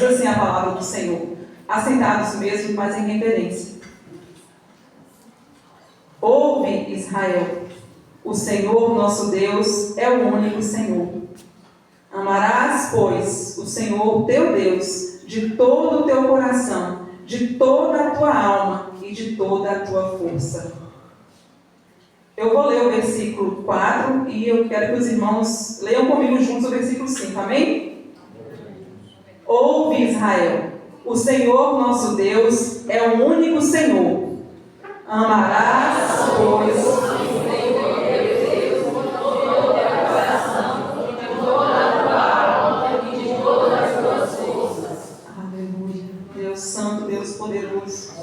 Diz assim a palavra do Senhor. Assentados mesmo, mas em reverência. Ouve, Israel, o Senhor nosso Deus é o único Senhor. Amarás, pois, o Senhor teu Deus de todo o teu coração, de toda a tua alma e de toda a tua força. Eu vou ler o versículo 4 e eu quero que os irmãos leiam comigo juntos o versículo 5, amém? Ouve, Israel, o Senhor nosso Deus é o único Senhor. Amarás, pois, o Senhor teu Deus de todo o teu coração, de toda a tua alma e de todas as tuas forças. Aleluia. Deus Santo, Deus poderoso.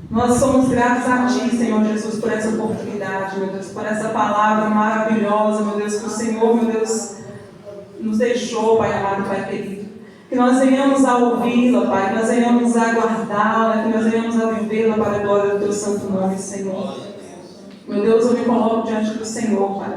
Nós somos gratos a Ti, Senhor Jesus, por essa oportunidade, meu Deus, por essa palavra maravilhosa, meu Deus, que o Senhor, meu Deus, nos deixou, Pai amado, Pai querido. Que nós venhamos a ouvi-la, Pai, que nós venhamos a guardá-la, que nós venhamos a vivê-la para a glória do Teu santo nome, Senhor. Meu Deus, eu me coloco diante do Senhor, Pai.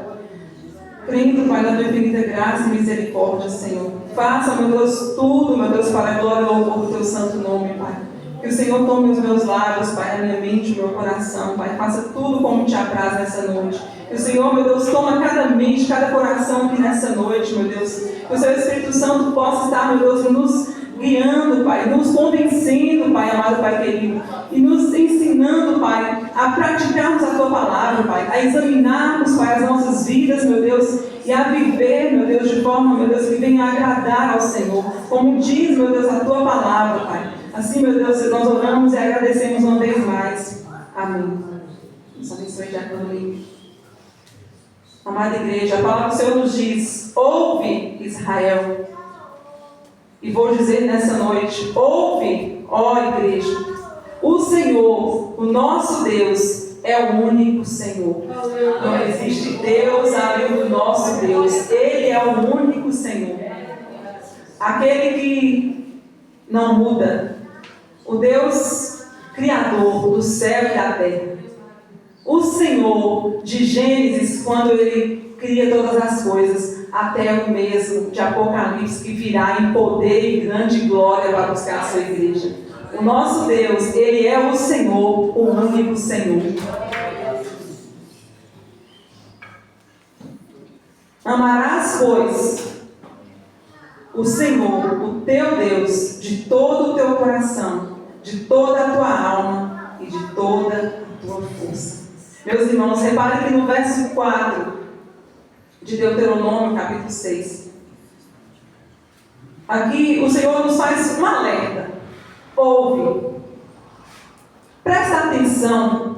Crendo, Pai, na Tua infinita graça e misericórdia, Senhor. Faça, meu Deus, tudo, meu Deus, para a glória e louvor do Teu santo nome, Pai. Que o Senhor tome os meus lábios, Pai, a minha mente, o meu coração, Pai. Faça tudo como Te apraz nessa noite. Que o Senhor, meu Deus, toma cada mente, cada coração aqui nessa noite, meu Deus. Que o Seu Espírito Santo possa estar, meu Deus, nos guiando, Pai, nos convencendo, Pai, amado Pai querido, e nos ensinando, Pai, a praticarmos a Tua palavra, Pai, a examinarmos, Pai, as nossas vidas, meu Deus, e a viver, meu Deus, de forma, meu Deus, que venha agradar ao Senhor, como diz, meu Deus, a Tua palavra, Pai. Assim, meu Deus, nós oramos e agradecemos uma vez mais. Amém. Deus abençoe, Diácono. Amada igreja, a palavra do Senhor nos diz: ouve, Israel. E vou dizer nessa noite: ouve, ó igreja. O Senhor, o nosso Deus, é o único Senhor. Não existe Deus além do nosso Deus. Ele é o único Senhor. Aquele que não muda. O Deus Criador do céu e da terra. O Senhor de Gênesis, quando Ele cria todas as coisas, até o mesmo de Apocalipse, que virá em poder e grande glória para buscar a sua igreja. O nosso Deus, Ele é o Senhor, o único Senhor. Amarás, pois, o Senhor, o teu Deus, de todo o teu coração, de toda a tua alma e de toda a tua força. Meus irmãos, reparem que no verso 4 de Deuteronômio, capítulo 6, aqui o Senhor nos faz um alerta. Ouve, presta atenção,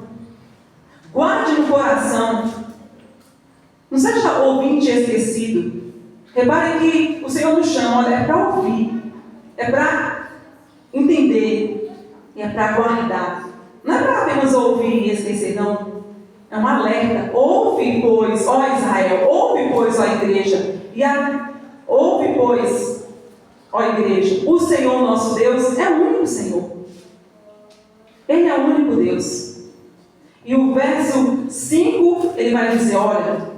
guarde no coração, não seja ouvinte esquecido. Reparem que o Senhor nos chama, olha, é para ouvir, é para entender e é para guardar. Não é para apenas ouvir e esquecer, não. É um alerta. Ouve, pois, ó Israel, ouve, pois, ó igreja, ouve, pois, ó igreja, o Senhor nosso Deus é o único Senhor. Ele é o único Deus. E o verso 5, ele vai dizer, olha,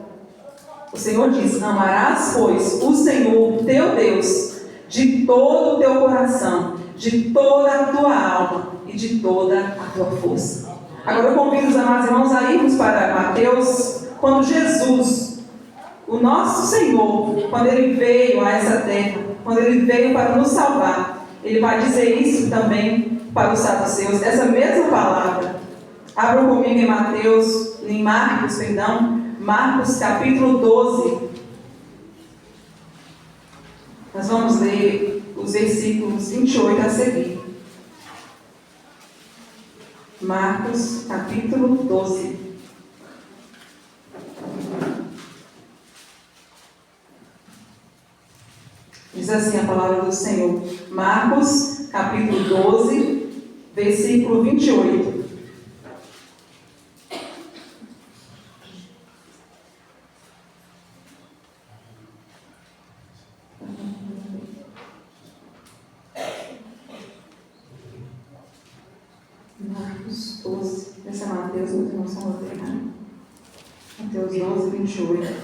o Senhor diz: amarás, pois, o Senhor teu Deus de todo o teu coração, de toda a tua alma e de toda a tua força. Agora eu convido os amados irmãos a irmos para Mateus, quando Jesus, o nosso Senhor, quando Ele veio a essa terra, quando Ele veio para nos salvar, Ele vai dizer isso também para os saduceus, essa mesma palavra. Abram comigo em Marcos capítulo 12. Nós vamos ler os versículos 28 a seguir. Marcos capítulo 12. Diz assim a palavra do Senhor. Marcos capítulo 12, versículo 28. Marcos 12, esse é Mateus, meus irmãos são errados. Mateus 12, 28. Deixa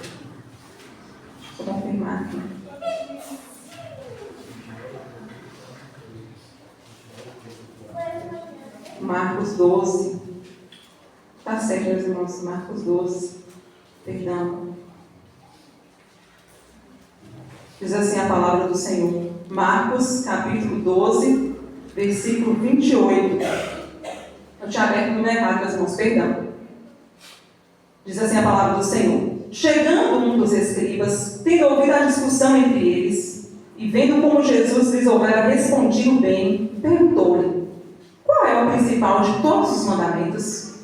eu confirmar aqui. Marcos 12. Tá certo, meus irmãos, Marcos 12. Perdão. Diz assim a palavra do Senhor. Marcos, capítulo 12, versículo 28. Eu tinha aberto no errado, meus irmãos, perdão. Diz assim a palavra do Senhor. Chegando um dos escribas, tendo ouvido a discussão entre eles, e vendo como Jesus lhes houvera respondido bem, perguntou-lhe: qual é o principal de todos os mandamentos?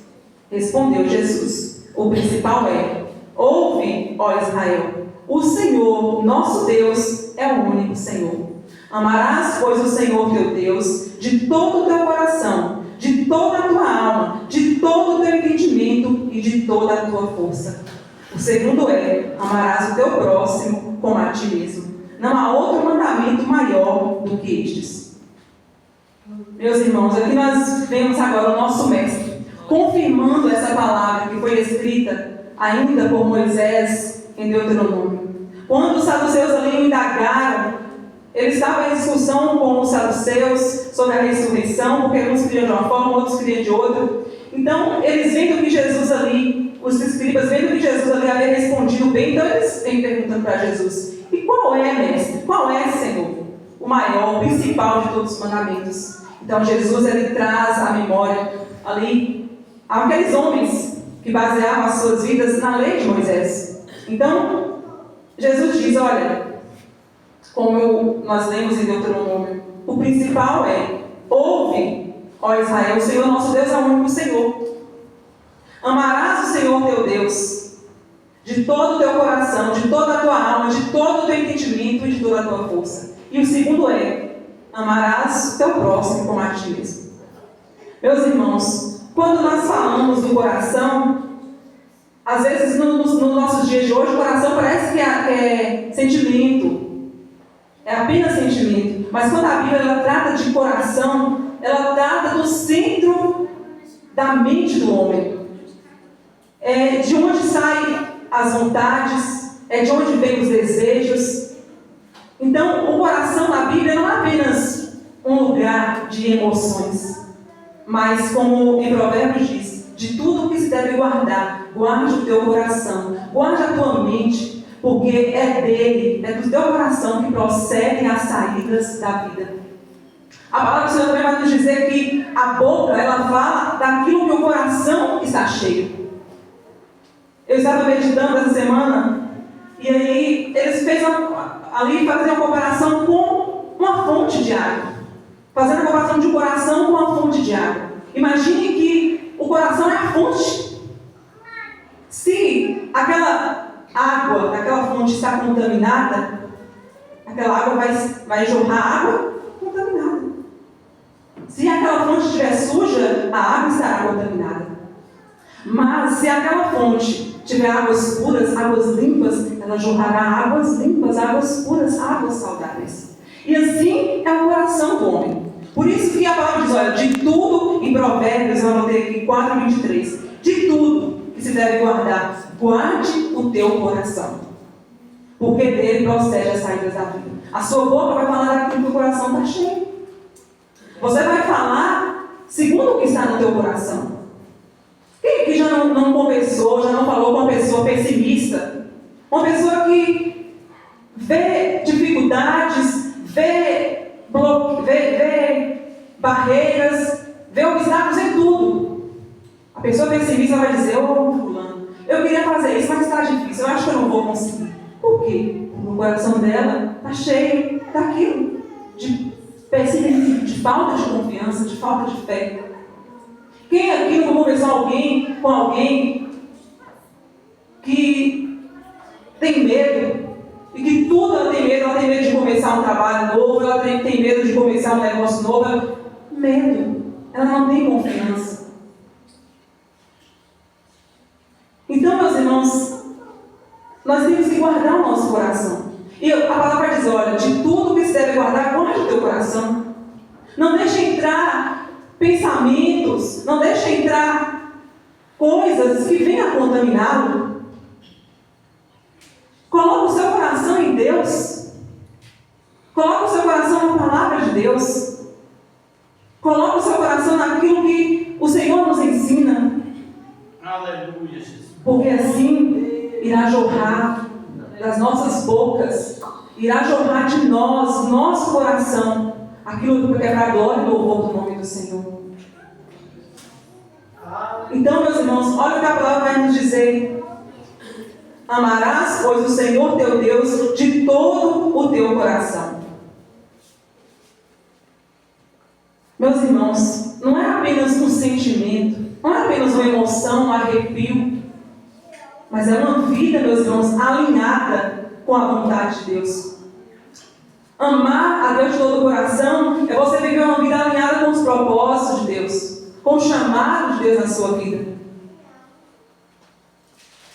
Respondeu Jesus: o principal é: ouve, ó Israel, o Senhor, nosso Deus, é o único Senhor. Amarás, pois, o Senhor teu Deus de todo o teu coração, de toda a tua alma, de todo o teu entendimento e de toda a tua força. O segundo é: amarás o teu próximo como a ti mesmo. Não há outro mandamento maior do que estes. Meus irmãos, aqui nós vemos agora o nosso mestre confirmando essa palavra que foi escrita ainda por Moisés em Deuteronômio. Quando os saduceus ali indagaram, eles estavam em discussão com os saduceus sobre a ressurreição, porque uns criam de uma forma, outros criam de outra. Então, eles vendo que Jesus ali, os escribas vendo que Jesus ali havia respondido bem, então eles vêm perguntando para Jesus: e qual é, mestre? Qual é, Senhor? O maior, o principal de todos os mandamentos. Então, Jesus ele traz à memória ali aqueles homens que baseavam as suas vidas na lei de Moisés. Então, Jesus diz: olha, como nós lemos em Deuteronômio, o principal é: ouve, ó Israel, o Senhor nosso Deus é o único Senhor. Amarás o Senhor teu Deus de todo o teu coração, de toda a tua alma, de todo o teu entendimento e de toda a tua força. E o segundo é: amarás o teu próximo como a ti mesmo. Meus irmãos, quando nós falamos do coração, às vezes nos nossos dias de hoje, o coração parece que é sentimento, é apenas sentimento. Mas quando a Bíblia ela trata de coração, ela trata do centro da mente do homem. É de onde saem as vontades, é de onde vêm os desejos. Então, o coração na Bíblia não é apenas um lugar de emoções, mas, como em Provérbios diz, de tudo o que se deve guardar, guarde o teu coração, guarde a tua mente, porque é dele, é do teu coração que procedem as saídas da vida. A palavra do Senhor também vai nos dizer que a boca, ela fala daquilo que o coração está cheio. Eu estava meditando essa semana, e aí eles ali faziam uma comparação com uma fonte de água. Fazendo a comparação de um coração com uma fonte de água. Imagine que o coração é a fonte. Se aquela água daquela fonte está contaminada, aquela água vai jorrar água contaminada. Se aquela fonte estiver suja, a água estará contaminada. Mas se aquela fonte tiver águas puras, águas limpas, ela jorrará águas limpas, águas puras, águas saudáveis. E assim é o coração do homem. Por isso que a palavra diz: olha, de tudo, em Provérbios, eu anotei aqui 4:23, de tudo que se deve guardar, guarde o teu coração, porque dele procede as saídas da vida. A sua boca vai falar daquilo que o coração está cheio. Você vai falar segundo o que está no teu coração. Quem aqui já não conversou, já não falou com uma pessoa pessimista? Uma pessoa que vê dificuldades, vê barreiras, vê obstáculos em tudo. A pessoa pessimista vai dizer: ô fulano, eu queria fazer isso, mas está difícil, eu acho que eu não vou conseguir. Por quê? Porque o coração dela está cheio daquilo, de pessimismo, de falta de confiança, de falta de fé. Quem aqui não conversou com alguém que tem medo, e que tudo ela tem medo de começar um trabalho novo, ela tem medo de começar um negócio novo, medo, ela não tem confiança. Então, meus irmãos, nós temos que guardar o nosso coração. E a palavra diz: olha, de tudo que se deve guardar, guarde o teu coração. Não deixe entrar pensamentos, não deixe entrar coisas que venham a contaminá-lo. Coloque o seu coração em Deus. Coloque o seu coração na palavra de Deus. Coloque o seu coração naquilo que o Senhor nos ensina. Aleluia, Jesus. Porque assim irá jorrar das nossas bocas, irá jorrar de nós, nosso coração, aquilo que é para a glória e louvor do nome do Senhor. Então, meus irmãos, olha o que a palavra vai nos dizer. Amarás, pois, o Senhor teu Deus de todo o teu coração. Meus irmãos, não é apenas um sentimento, não é apenas uma emoção, um arrepio, mas é uma vida, meus irmãos, alinhada com a vontade de Deus. Amar a Deus de todo o coração é você viver uma vida alinhada com os propósitos de Deus, com o chamado de Deus na sua vida.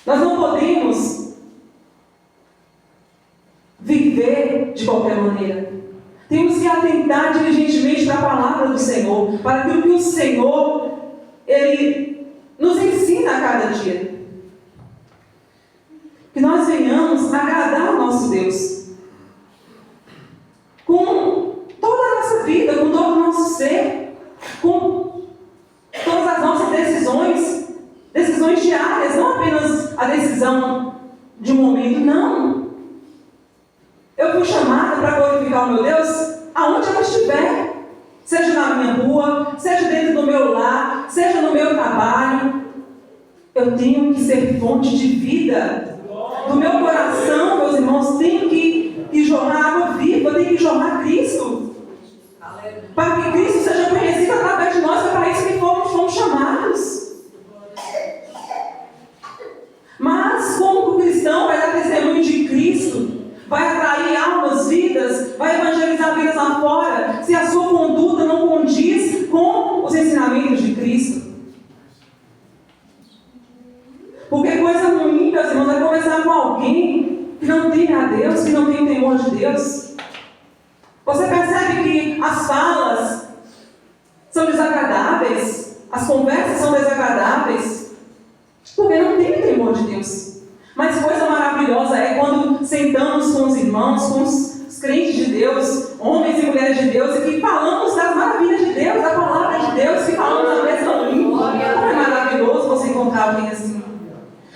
Nós não podemos viver de qualquer maneira. Temos que atentar diligentemente para a palavra do Senhor, para aquilo que o Senhor, Ele nos ensina a cada dia. Que nós venhamos agradar o nosso Deus com toda a nossa vida, com todo o nosso ser, com todas as nossas decisões diárias, não apenas a decisão de um momento, não. Eu fui chamada para glorificar o meu Deus aonde eu estiver, seja na minha rua, seja dentro do meu lar, seja no meu trabalho. Eu tenho que ser fonte de vida. Do meu coração, meus irmãos, tem que jorrar água viva, tem que jorrar Cristo. Para que Cristo seja conhecido através de nós, é para isso que fomos chamados. Mas como o cristão vai dar testemunho de Cristo, vai atrair almas, vidas, vai evangelizar vidas lá fora, se a sua conduta não condiz com os ensinamentos de Cristo? Porque coisa ruim, meus irmãos, é conversar com alguém que não tem a Deus, que não tem o temor de Deus. Você percebe que as falas são desagradáveis, as conversas são desagradáveis, porque não tem o temor de Deus. Mas coisa maravilhosa é quando sentamos com os irmãos, com os crentes de Deus, homens e mulheres de Deus, e que falamos das maravilhas de Deus, da palavra de Deus, que falamos a mesma língua. Como é maravilhoso você encontrar alguém assim.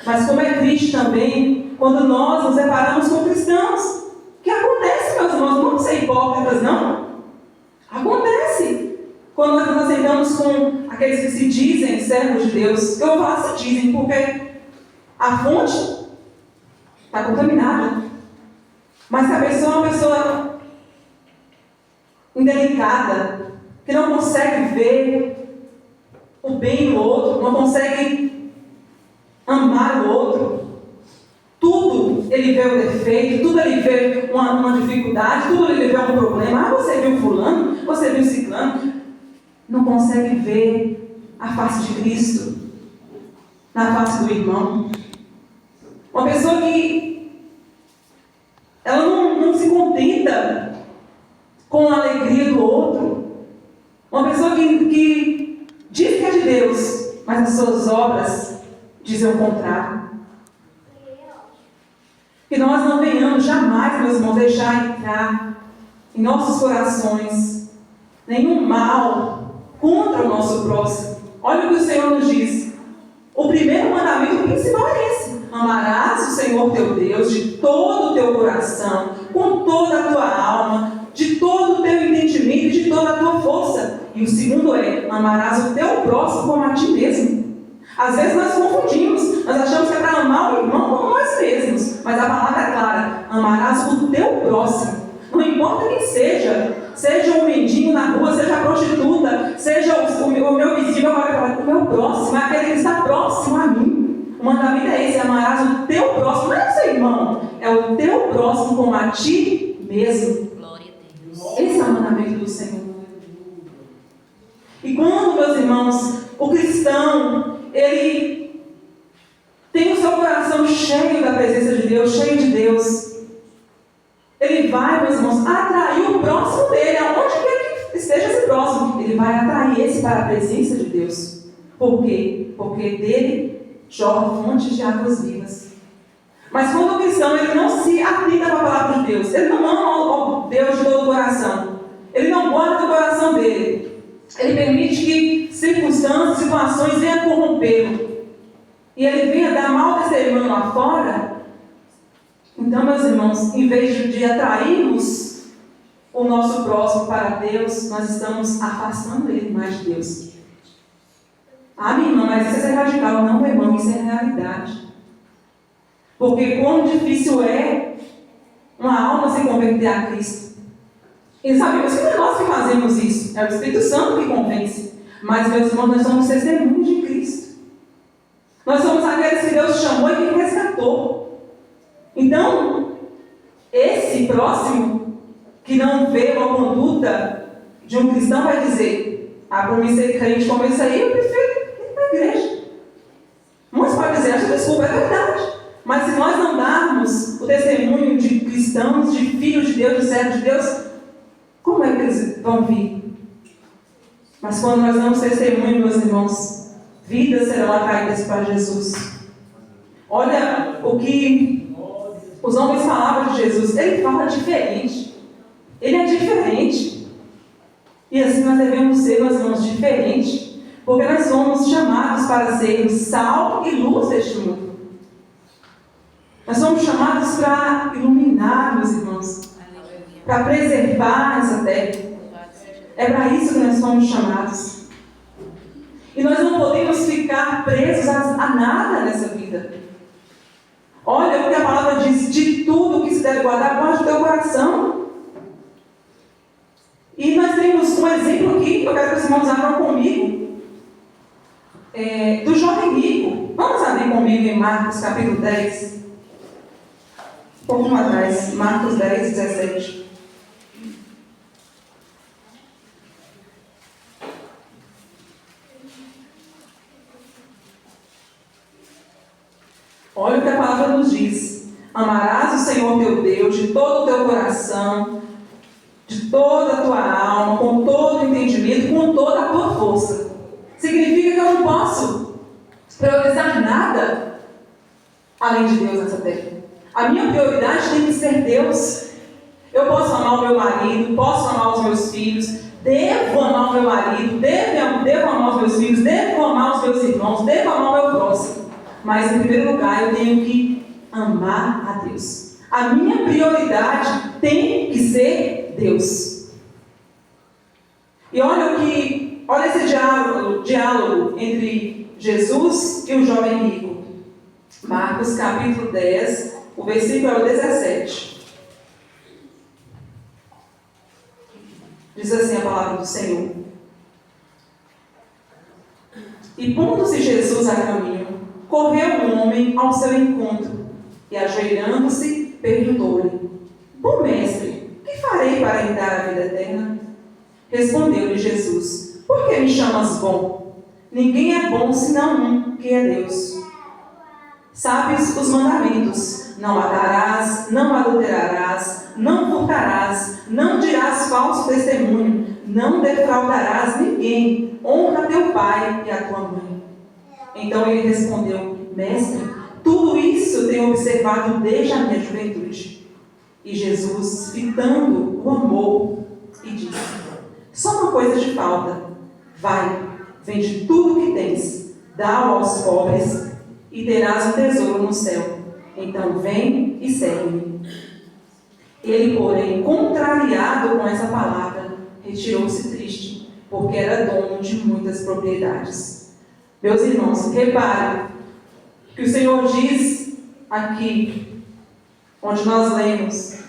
Mas como é triste também quando nós nos deparamos com cristãos. Que acontece, meus irmãos, não vamos ser hipócritas, não. Acontece. Quando nós nos sentamos com aqueles que se dizem servos de Deus. Eu vou falar se dizem, porque a fonte está contaminada. Mas se a pessoa é uma pessoa indelicada, que não consegue ver o bem no outro, não consegue amar o outro, tudo ele vê o defeito, tudo ele vê uma dificuldade, tudo ele vê um problema. Você viu fulano, você viu ciclano, não consegue ver a face de Cristo na face do irmão. Uma pessoa que ela não se contenta com a alegria do outro. Uma pessoa que diz que é de Deus, mas as suas obras dizem o contrário. Que nós não venhamos jamais, meus irmãos, deixar entrar em nossos corações nenhum mal contra o nosso próximo. Olha o que o Senhor nos diz. O primeiro mandamento principal é esse: amarás o Senhor teu Deus de todo o teu coração, com toda a tua alma, de todo o teu entendimento e de toda a tua força. E o segundo é: amarás o teu próximo como a ti mesmo. Às vezes nós confundimos, nós achamos que é para amar o irmão como nós mesmos, mas a palavra é clara: amarás o teu próximo. Não importa quem seja um mendigo na rua, seja a prostituta, seja o meu vizinho, o meu próximo, é aquele que está próximo a mim. O mandamento é esse: amarás o teu próximo, não é o seu irmão, é o teu próximo como a ti mesmo. Glória a Deus. Esse é o mandamento do Senhor. E quando, meus irmãos, o cristão, ele tem o seu coração cheio da presença de Deus, cheio de Deus, ele vai, meus irmãos, atrair o próximo dele, aonde quer que esteja esse próximo, ele vai atrair esse para a presença de Deus. Por quê? Porque dele jorram fontes de águas vivas. Mas quando o cristão ele não se atenta para a palavra de Deus, ele não ama o Deus de todo o coração, ele não guarda o coração dele, ele permite que circunstâncias, situações venham corrompê-lo, e ele venha dar mau testemunho lá fora, então, meus irmãos, em vez de atrairmos o nosso próximo para Deus, nós estamos afastando ele mais de Deus. Ah, minha irmã, mas isso é radical. Não, meu irmão, isso é realidade. Porque quão difícil é uma alma se converter a Cristo. E sabemos que não é nós que fazemos isso, é o Espírito Santo que convence. Mas, meus irmãos, nós somos testemunhos de Cristo. Nós somos aqueles que Deus chamou e que resgatou. Então, esse próximo que não vê uma conduta de um cristão vai dizer: ah, por mim ser crente como esse aí, eu prefiro ir para a igreja. Muitos podem dizer: acho desculpa, é verdade. Mas se nós não darmos o testemunho de cristãos, de filhos de Deus, de servos de Deus, como é que eles vão vir? Mas quando nós damos testemunho, meus irmãos, vidas serão atraídas para Jesus. Olha o que os homens falavam de Jesus. Ele fala diferente. Ele é diferente. E assim nós devemos ser, meus irmãos, diferentes. Porque nós somos chamados para sermos sal e luz deste mundo. Nós somos chamados para iluminar, meus irmãos. Para preservar essa terra. É para isso que nós somos chamados. E nós não podemos ficar presos a nada nessa vida. Olha o que a palavra diz: de tudo que se deve guardar, guarde o teu coração. E nós temos um exemplo aqui, que eu quero que os irmãos abram comigo, do jovem rico. Vamos abrir comigo em Marcos capítulo 10. Um pouquinho atrás, Marcos 10, 17. Olha o que a palavra nos diz: amarás o Senhor teu Deus de todo o teu coração, de toda a tua alma, com todo o entendimento, com toda a tua força. Significa que eu não posso priorizar nada além de Deus nessa terra. A minha prioridade tem que ser Deus. Eu posso amar o meu marido, posso amar os meus filhos, devo amar o meu marido, devo amar os meus filhos, devo amar os meus irmãos, devo amar o meu próximo. Mas, em primeiro lugar, eu tenho que amar a Deus. A minha prioridade tem que ser Deus. E olha esse diálogo entre Jesus e o jovem rico. Marcos capítulo 10, o versículo é o 17. Diz assim a palavra do Senhor: e pondo-se Jesus a caminho, correu um homem ao seu encontro, e ajoelhando-se, perguntou-lhe: bom mestre, que farei para herdar a vida eterna? Respondeu-lhe Jesus: por que me chamas bom? Ninguém é bom senão um, que é Deus. Sabes os mandamentos: não matarás, não adulterarás, não furtarás, não dirás falso testemunho, não defraudarás ninguém, honra teu pai e a tua mãe. Então ele respondeu: mestre, tudo isso tenho observado desde a minha juventude. E Jesus, fitando, o amou e disse: só uma coisa te falta. Vai, vende tudo o que tens, dá-o aos pobres, e terás um tesouro no céu. Então vem e segue-me. Ele, porém, contrariado com essa palavra, retirou-se triste, porque era dono de muitas propriedades. Meus irmãos, reparem que o Senhor diz aqui, onde nós lemos,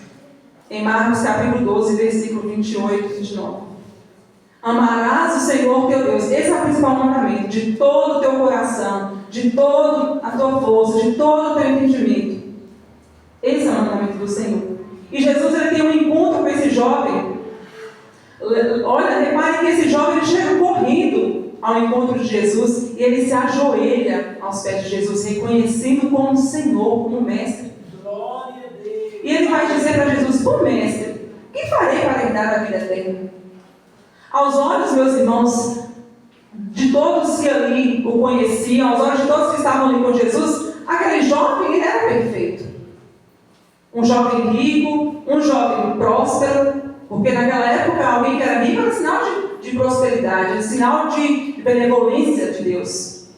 em Marcos capítulo 12, versículo 28 e 29. Amarás o Senhor teu Deus. Esse é o principal mandamento: de todo o teu coração, de toda a tua força, de todo o teu entendimento. Esse é o mandamento do Senhor. E Jesus, ele tem um encontro com esse jovem. Olha, repare que esse jovem, ele chega correndo ao encontro de Jesus e ele se ajoelha aos pés de Jesus, reconhecendo como Senhor, como Mestre. Glória a Deus. E ele vai dizer para Jesus: bom Mestre, que farei para herdar a vida eterna? Aos olhos, meus irmãos, de todos que ali o conheciam, aos olhos de todos que estavam ali com Jesus, aquele jovem, ele era perfeito. Um jovem rico, um jovem próspero, porque naquela época alguém que era rico era sinal de de prosperidade, sinal de benevolência de Deus.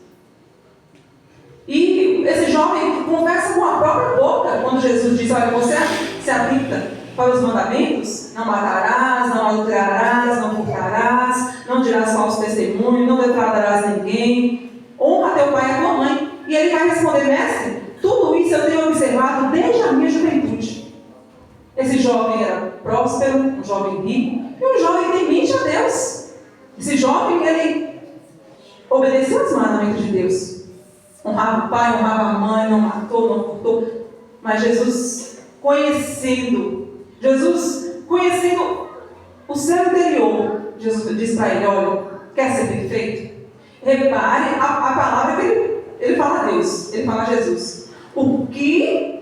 E esse jovem conversa com a própria boca quando Jesus diz: olha, você se atenta para os mandamentos: não matarás, não adulterarás, não furtarás, não dirás falso testemunho, não defraudarás ninguém, honra teu pai e a tua mãe. E ele vai responder: mestre, tudo isso eu tenho observado desde a minha juventude. Esse jovem era próspero, um jovem rico, e um jovem temente a Deus. Esse jovem, ele obedeceu aos mandamentos de Deus. Honrava o pai, honrava a mãe, não matou, não furtou. Mas Jesus conhecendo o seu interior, Jesus diz para ele: olha, quer ser perfeito? Repare a palavra que ele fala a Deus, ele fala a Jesus: o que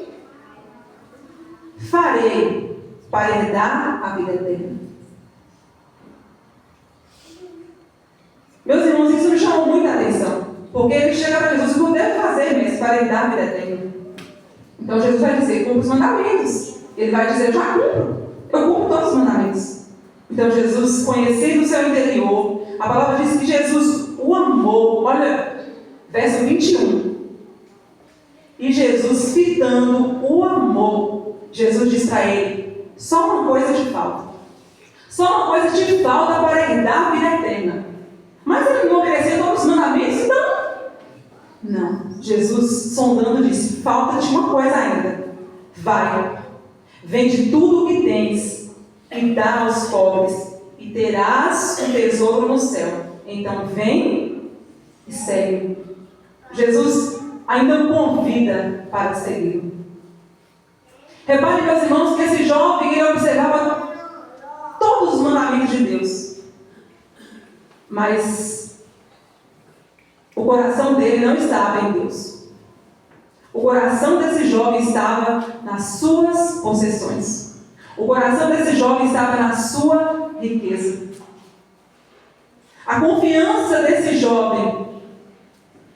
farei para herdar a vida eterna? Meus irmãos, isso me chamou muita atenção, porque ele chega para Jesus: o que eu devo fazer mesmo para herdar a vida eterna? Então Jesus vai dizer: cumpra os mandamentos. Ele vai dizer: já cumpro, eu cumpro todos os mandamentos. Então Jesus, conhecendo o seu interior, a palavra diz que Jesus o amou. Olha, verso 21. E Jesus, fitando o amor, Jesus diz para ele: só uma coisa te falta. Só uma coisa te falta para herdar a vida eterna. Mas ele não obedeceu todos os mandamentos, então? Não. Jesus, sondando, disse: falta-te uma coisa ainda. Vai, vende tudo o que tens e dá aos pobres, e terás um tesouro no céu. Então vem e segue. Jesus ainda o convida para segui-lo. Repare, meus irmãos, que esse jovem, ele observava todos os mandamentos de Deus. Mas o coração dele não estava em Deus. O coração desse jovem estava nas suas possessões. O coração desse jovem estava na sua riqueza. A confiança desse jovem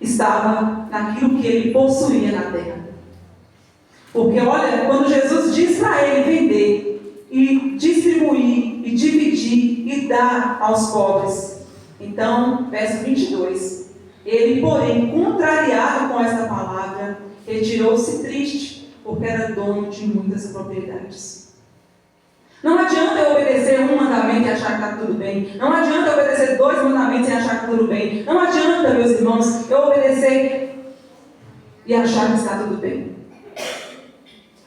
estava naquilo que ele possuía na terra. Porque olha, quando Jesus diz para ele vender e distribuir e dividir e dar aos pobres, então, verso 22, ele, porém, contrariado com essa palavra, retirou-se triste, porque era dono de muitas propriedades. Não adianta eu obedecer um mandamento e achar que está tudo bem. Não adianta eu obedecer 2 mandamentos e achar que está tudo bem. Não adianta, meus irmãos, eu obedecer e achar que está tudo bem.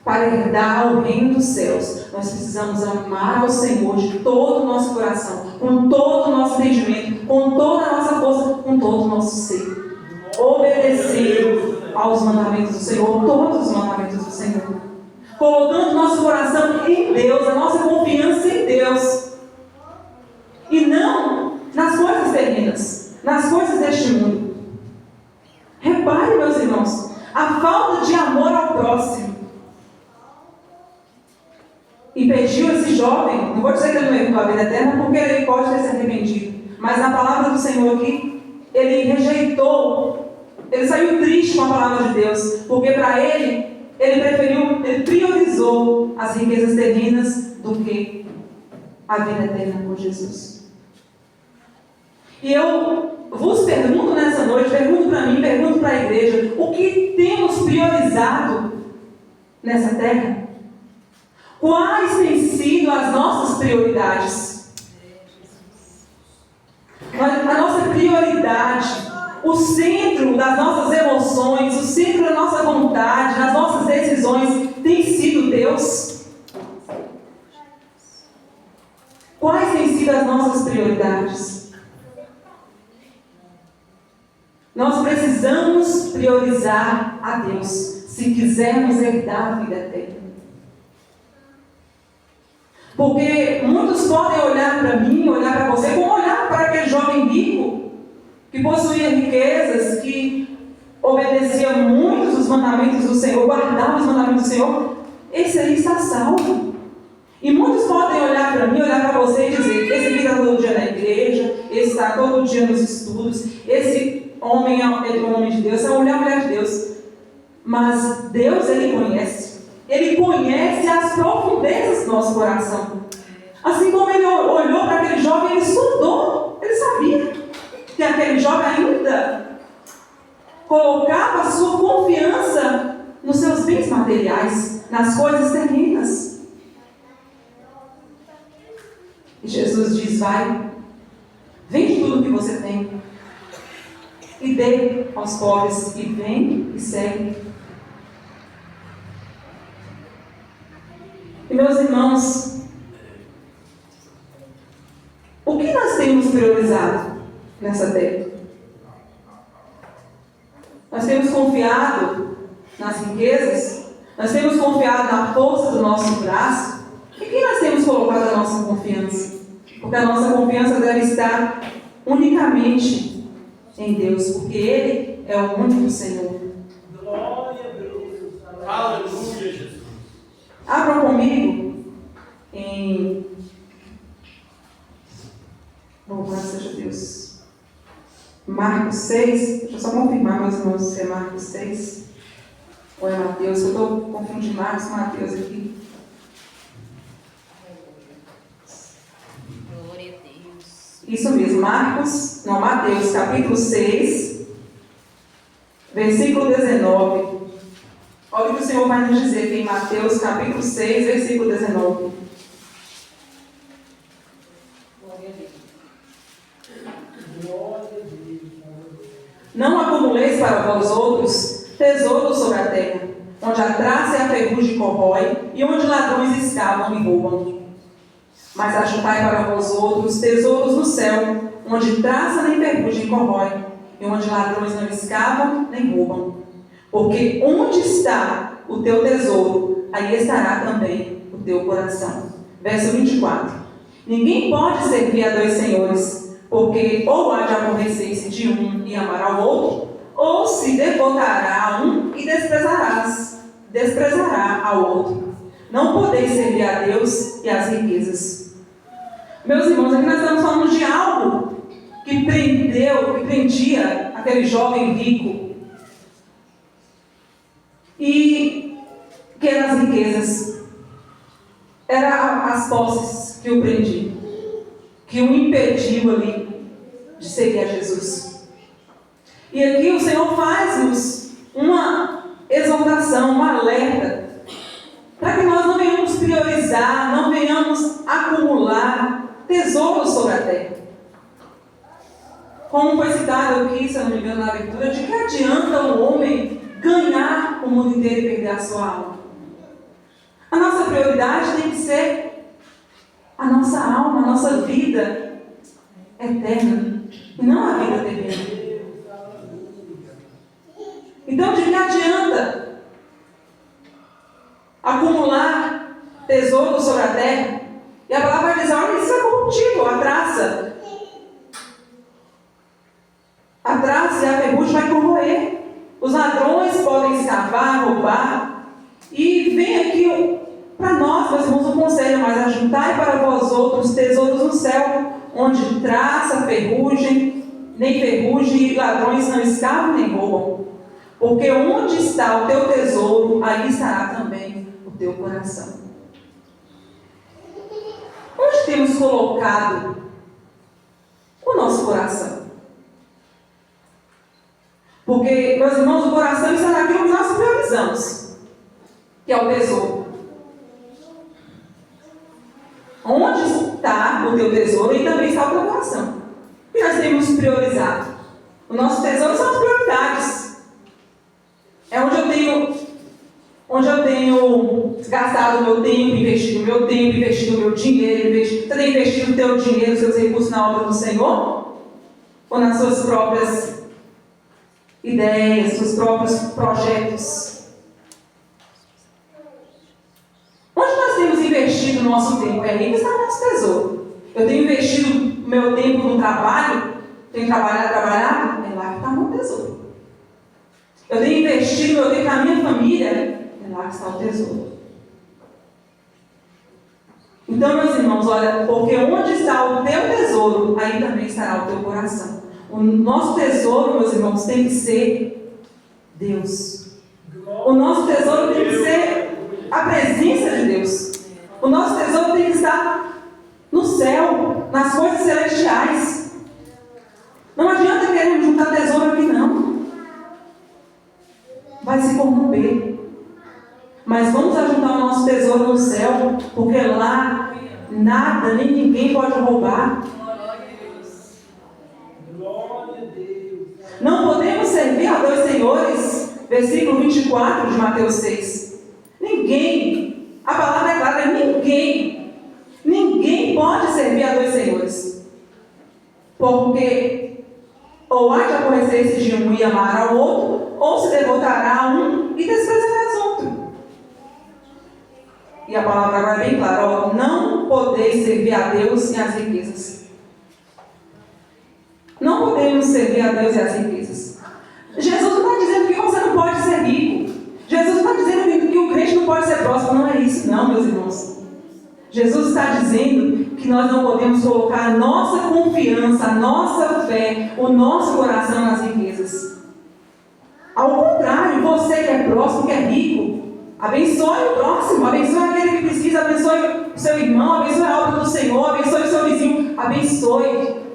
Para herdar o reino dos céus, nós precisamos amar ao Senhor de todo o nosso coração, com todo o nosso entendimento, com toda a nossa força, com todo o nosso ser. Obedecer aos mandamentos do Senhor, todos os mandamentos do Senhor. Colocando nosso coração em Deus, a nossa confiança em Deus. E não nas coisas terrenas, nas coisas deste mundo. Repare, meus irmãos, a falta de amor ao próximo impediu esse jovem, não vou dizer que ele não herdou a vida eterna, porque ele pode ter se arrependido, mas na palavra do Senhor aqui, ele rejeitou, ele saiu triste com a palavra de Deus, porque para ele priorizou as riquezas terrenas do que a vida eterna com Jesus. E eu vos pergunto nessa noite, pergunto para mim, pergunto para a igreja: o que temos priorizado nessa terra? Quais têm sido as nossas prioridades? A nossa prioridade, o centro das nossas emoções, o centro da nossa vontade, das nossas decisões, tem sido Deus? Quais têm sido as nossas prioridades? Nós precisamos priorizar a Deus, se quisermos herdar a vida eterna. Porque muitos podem olhar para mim, olhar para você, como olhar para aquele jovem rico, que possuía riquezas, que obedecia muitos dos mandamentos do Senhor, guardava os mandamentos do Senhor. Esse aí está salvo. E muitos podem olhar para mim, olhar para você e dizer: esse aqui está todo dia na igreja, esse está todo dia nos estudos, esse homem é um homem de Deus, essa mulher é mulher de Deus. Mas Deus, Ele conhece. Ele conhece as profundezas do nosso coração. Assim como Ele olhou para aquele jovem, Ele sondou jovem ainda colocava a sua confiança nos seus bens materiais, nas coisas terrenas. E Jesus diz: vai, vende tudo o que você tem e dê aos pobres, e vem e segue. E meus irmãos, o que nós temos priorizado nessa terra? Nós temos confiado nas riquezas? Nós temos confiado na força do nosso braço? Em quem nós temos colocado a nossa confiança? Porque a nossa confiança deve estar unicamente em Deus, porque Ele é o único Senhor. Glória a Deus. Aleluia, Jesus. Abram comigo em... Louvado seja Deus. Marcos 6. Deixa eu só confirmar, meus irmãos, se é Marcos 6 ou é Mateus. Eu estou confundindo Marcos com Mateus aqui. Glória a Deus. Isso mesmo, Mateus, capítulo 6, versículo 19. Olha o que o Senhor vai nos dizer aqui em Mateus, capítulo 6, versículo 19. Não acumuleis para vós outros tesouros sobre a terra, onde a traça e a ferrugem corrói, e onde ladrões escavam e roubam. Mas ajuntai para vós outros tesouros no céu, onde traça nem ferrugem corrói, e onde ladrões não escavam nem roubam. Porque onde está o teu tesouro, aí estará também o teu coração. Verso 24. Ninguém pode servir a dois senhores, porque ou há de aborrecer-se de um e amar ao outro, ou se devotará a um e desprezará ao outro. Não podeis servir a Deus e às riquezas. Meus irmãos, aqui nós estamos falando de algo que prendia aquele jovem rico, e que eram as riquezas, eram as posses que o prendiam, que o impediu ali de seguir a Jesus. E aqui o Senhor faz-nos uma exortação, um alerta, para que nós não venhamos priorizar, não venhamos acumular tesouros sobre a terra. Como foi citado aqui, se eu não me engano, na leitura, de que adianta o homem ganhar o mundo inteiro e perder a sua alma? A nossa prioridade tem que ser a nossa alma, a nossa vida eterna, e não a vida terrena. Então, de que adianta acumular tesouros sobre a terra? E a palavra vai dizer: olha, isso é corruptível, a traça e a ferrugem vai corroer. Os ladrões podem escavar, roubar. E vem aqui para nós, meus irmãos, um conselho: mas ajuntai para vós outros tesouros no céu, onde traça, nem ferrugem e ladrões não escavam nem roubam. Porque onde está o teu tesouro, aí estará também o teu coração. Onde temos colocado o nosso coração? Porque, meus irmãos, o coração está naquilo que nós priorizamos, que é o tesouro. Onde está o teu tesouro, e também está o teu coração. E nós temos priorizado. O nosso tesouro são as prioridades. É onde eu tenho gastado o meu tempo, investido o meu tempo, investido o meu dinheiro. Você tem investido o teu dinheiro, os seus recursos na obra do Senhor? Ou nas suas próprias ideias, seus próprios projetos? Onde nós temos investido o nosso tempo? É aí que está o nosso tesouro. Eu tenho investido o meu tempo no trabalho, tenho trabalhado, é lá que está o meu tesouro. Eu tenho investido o meu tempo na minha família, é lá que está o tesouro. Então, meus irmãos, olha, porque onde está o teu tesouro, aí também estará o teu coração. O nosso tesouro, meus irmãos, tem que ser Deus. O nosso tesouro tem que ser a presença de Deus. O nosso tesouro tem que estar no céu, nas coisas celestiais. Não adianta querer juntar tesouro aqui, não. Vai se corromper. Mas vamos ajuntar o nosso tesouro no céu, porque lá nada, nem ninguém pode roubar. Não podemos servir a dois senhores. Versículo 24 de Mateus 6. Ninguém, a palavra é clara, ninguém pode servir a dois senhores. Porque ou há de aborrecer-se de um e amar ao outro, ou se devotará a um e desprezará o outro. E a palavra agora é bem clara, ó, não podeis servir a Deus e as riquezas. Não podemos servir a Deus e as riquezas. Jesus não está dizendo que você não pode ser rico. Jesus não está dizendo que o crente não pode ser próspero. Não é isso, não, meus irmãos. Jesus está dizendo que nós não podemos colocar a nossa confiança, a nossa fé, o nosso coração nas riquezas. Ao contrário, você que é próspero, que é rico, abençoe o próximo, abençoe aquele que precisa, abençoe o seu irmão, abençoe a obra do Senhor, abençoe o seu vizinho, abençoe.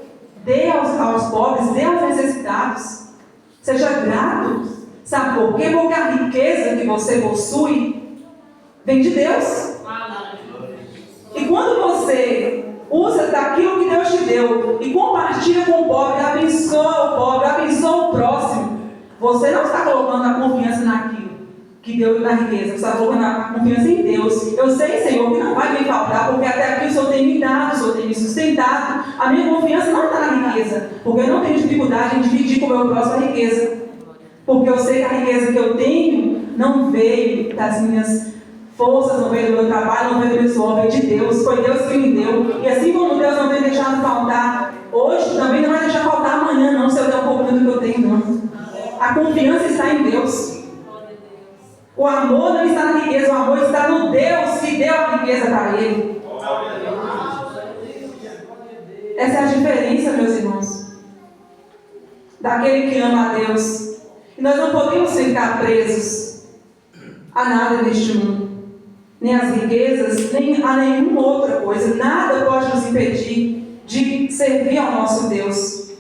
Dê aos pobres, dê aos necessitados. Seja grato. Sabe por quê? Porque a riqueza que você possui vem de Deus. E quando você usa daquilo que Deus te deu e compartilha com o pobre, abençoa o pobre, abençoa o próximo, você não está colocando a confiança naquilo que deu na riqueza, você está colocando a confiança em Deus. Eu sei, Senhor, que não vai me faltar, porque até aqui o Senhor tem me dado, o Senhor tem me sustentado. A minha confiança não está na riqueza, porque eu não tenho dificuldade em dividir com o meu próximo a riqueza. Porque eu sei que a riqueza que eu tenho não veio das minhas forças, não veio do meu trabalho, não veio do meu suor, veio de Deus. Foi Deus que me deu. E assim como Deus não tem deixado faltar hoje, também não vai deixar faltar amanhã, não, se eu der um pouco do que eu tenho, não. A confiança está em Deus. O amor não está na riqueza, o amor está no Deus que deu a riqueza para ele. Essa é a diferença, meus irmãos, daquele que ama a Deus. E nós não podemos ficar presos a nada neste mundo, nem às riquezas, nem a nenhuma outra coisa. Nada pode nos impedir de servir ao nosso Deus.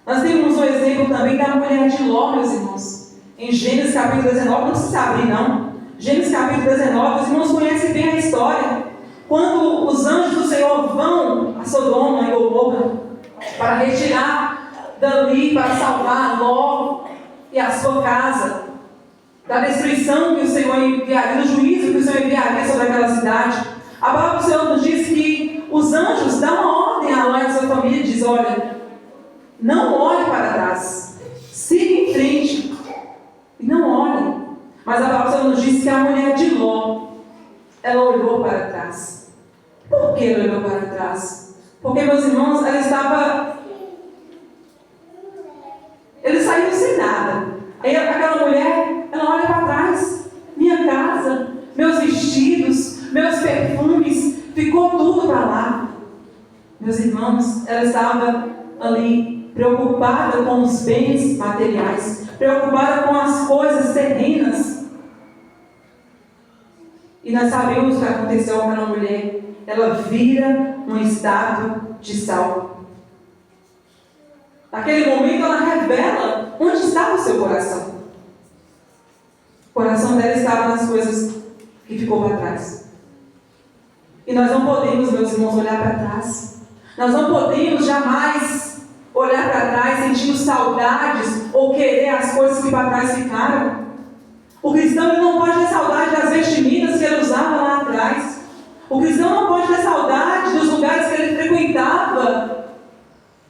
Nós temos um exemplo também da mulher de Ló, meus irmãos. Em Gênesis capítulo 19, não precisa abrir não. Gênesis capítulo 19, os irmãos conhecem bem a história. Quando os anjos do Senhor vão a Sodoma e Gomorra para retirar dali, para salvar Ló e a sua casa da destruição que o Senhor enviaria, do juízo que o Senhor enviaria sobre aquela cidade, a palavra do Senhor nos diz que os anjos dão uma ordem a Ló e a sua família e diz: olha, não olhe para trás, siga em frente. E não olhe. Mas a palavra nos diz que a mulher de Ló, ela olhou para trás. Por que ela olhou para trás? Porque, meus irmãos, ela estava... Eles saíram sem nada. Aí aquela mulher, ela olha para trás. Minha casa, meus vestidos, meus perfumes, ficou tudo para lá. Meus irmãos, ela estava ali preocupada com os bens materiais, preocupada com as coisas terrenas. E nós sabemos o que aconteceu com aquela mulher. Ela vira um estado de sal. Naquele momento ela revela onde estava o seu coração. O coração dela estava nas coisas que ficou para trás. E nós não podemos, meus irmãos, olhar para trás. Nós não podemos jamais olhar para trás sentindo saudades ou querer as coisas que para trás ficaram. O cristão ele não pode ter saudade das vestimentas que ele usava lá atrás. O cristão não pode ter saudade dos lugares que ele frequentava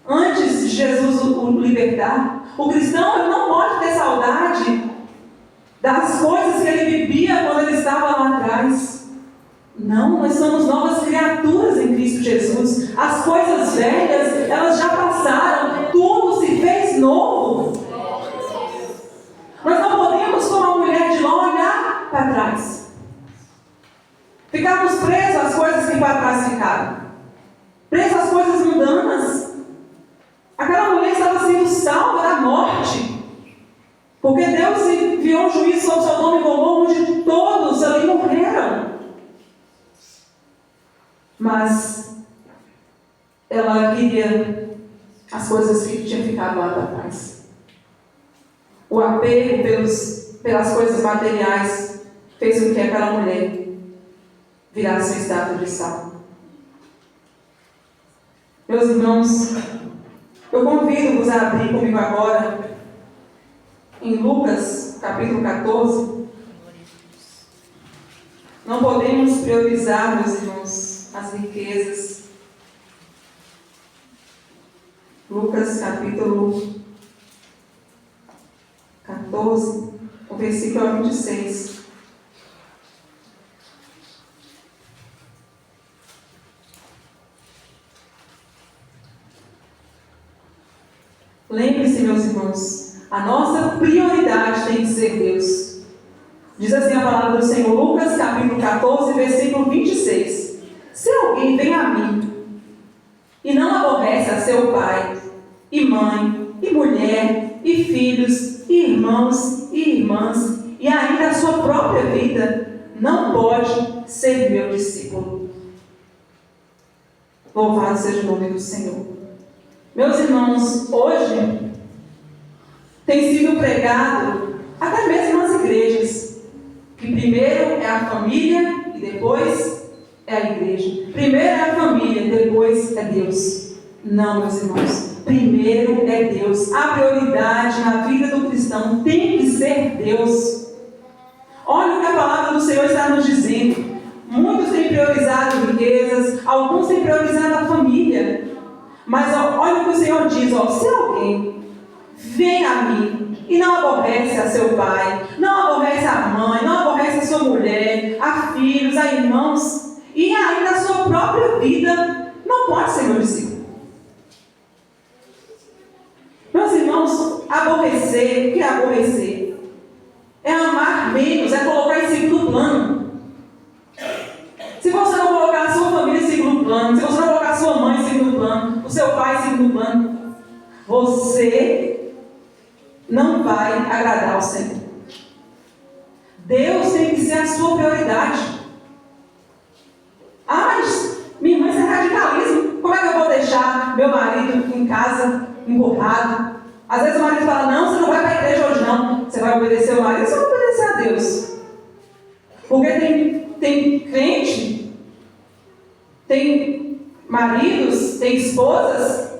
antes de Jesus o libertar. O cristão ele não pode ter saudade das coisas que ele vivia quando ele estava lá atrás. Não, nós somos novas criaturas em Cristo Jesus. As coisas velhas, elas já passaram. Tudo se fez novo. Nós não podemos, como a mulher de Ló, olhar para trás. Ficarmos presos às coisas que para trás ficaram. Presos às coisas mundanas. Aquela mulher estava sendo salva da morte. Porque Deus enviou um juízo sobre Sodoma e Gomorra, onde todos ali morreram. Mas ela queria as coisas que tinham ficado lá para trás. O apego pelas coisas materiais fez com que aquela mulher virasse uma estátua de sal. Meus irmãos, eu convido-vos a abrir comigo agora em Lucas, capítulo 14. Não podemos priorizar, meus irmãos, as riquezas. Lucas, capítulo 14, o versículo é 26. Lembre-se, meus irmãos, a nossa prioridade tem que ser Deus. Diz assim a palavra do Senhor, Lucas capítulo 14, versículo 26. Se alguém vem a mim e não aborrece a seu pai, e mãe, e mulher, e filhos, e irmãos, e irmãs, e ainda a sua própria vida, não pode ser meu discípulo. Louvado seja o nome do Senhor. Meus irmãos, hoje tem sido pregado, até mesmo nas igrejas, que primeiro é a família e depois é a igreja. Primeiro é a família, depois é Deus. Não, meus irmãos. Primeiro é Deus. A prioridade na vida do cristão tem que ser Deus. Olha o que a palavra do Senhor está nos dizendo. Muitos têm priorizado riquezas, alguns têm priorizado a família. Mas olha o que o Senhor diz, se alguém vem a mim e não aborrece a seu pai, não aborrece a mãe, não aborrece a sua mulher, a filhos, a irmãos, e ainda a sua própria vida, não pode ser meu discípulo. Meus irmãos, aborrecer, o que é aborrecer? É amar menos, é colocar em segundo plano. Se você não colocar a sua família em segundo plano, se você não colocar a sua mãe em segundo plano, o seu pai em segundo plano, você não vai agradar ao Senhor. Deus tem que ser a sua prioridade. Mas minha irmã, isso é radicalismo. Como é que eu vou deixar meu marido em casa, emburrado? Às vezes o marido fala, não, você não vai para a igreja hoje não. Você vai obedecer o marido, você vai obedecer a Deus. Porque tem crente, tem maridos, tem esposas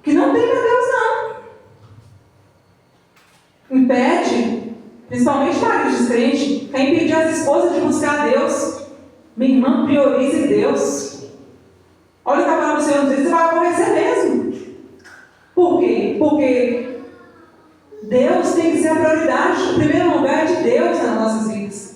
que não tem para Deus não. Impede, principalmente maridos descrentes, quer impedir as esposas de buscar a Deus. Minha irmã, priorize Deus. Olha o que a palavra do Senhor nos diz, você vai aborrecer mesmo. Por quê? Porque Deus tem que ser a prioridade. O primeiro lugar é de Deus nas nossas vidas.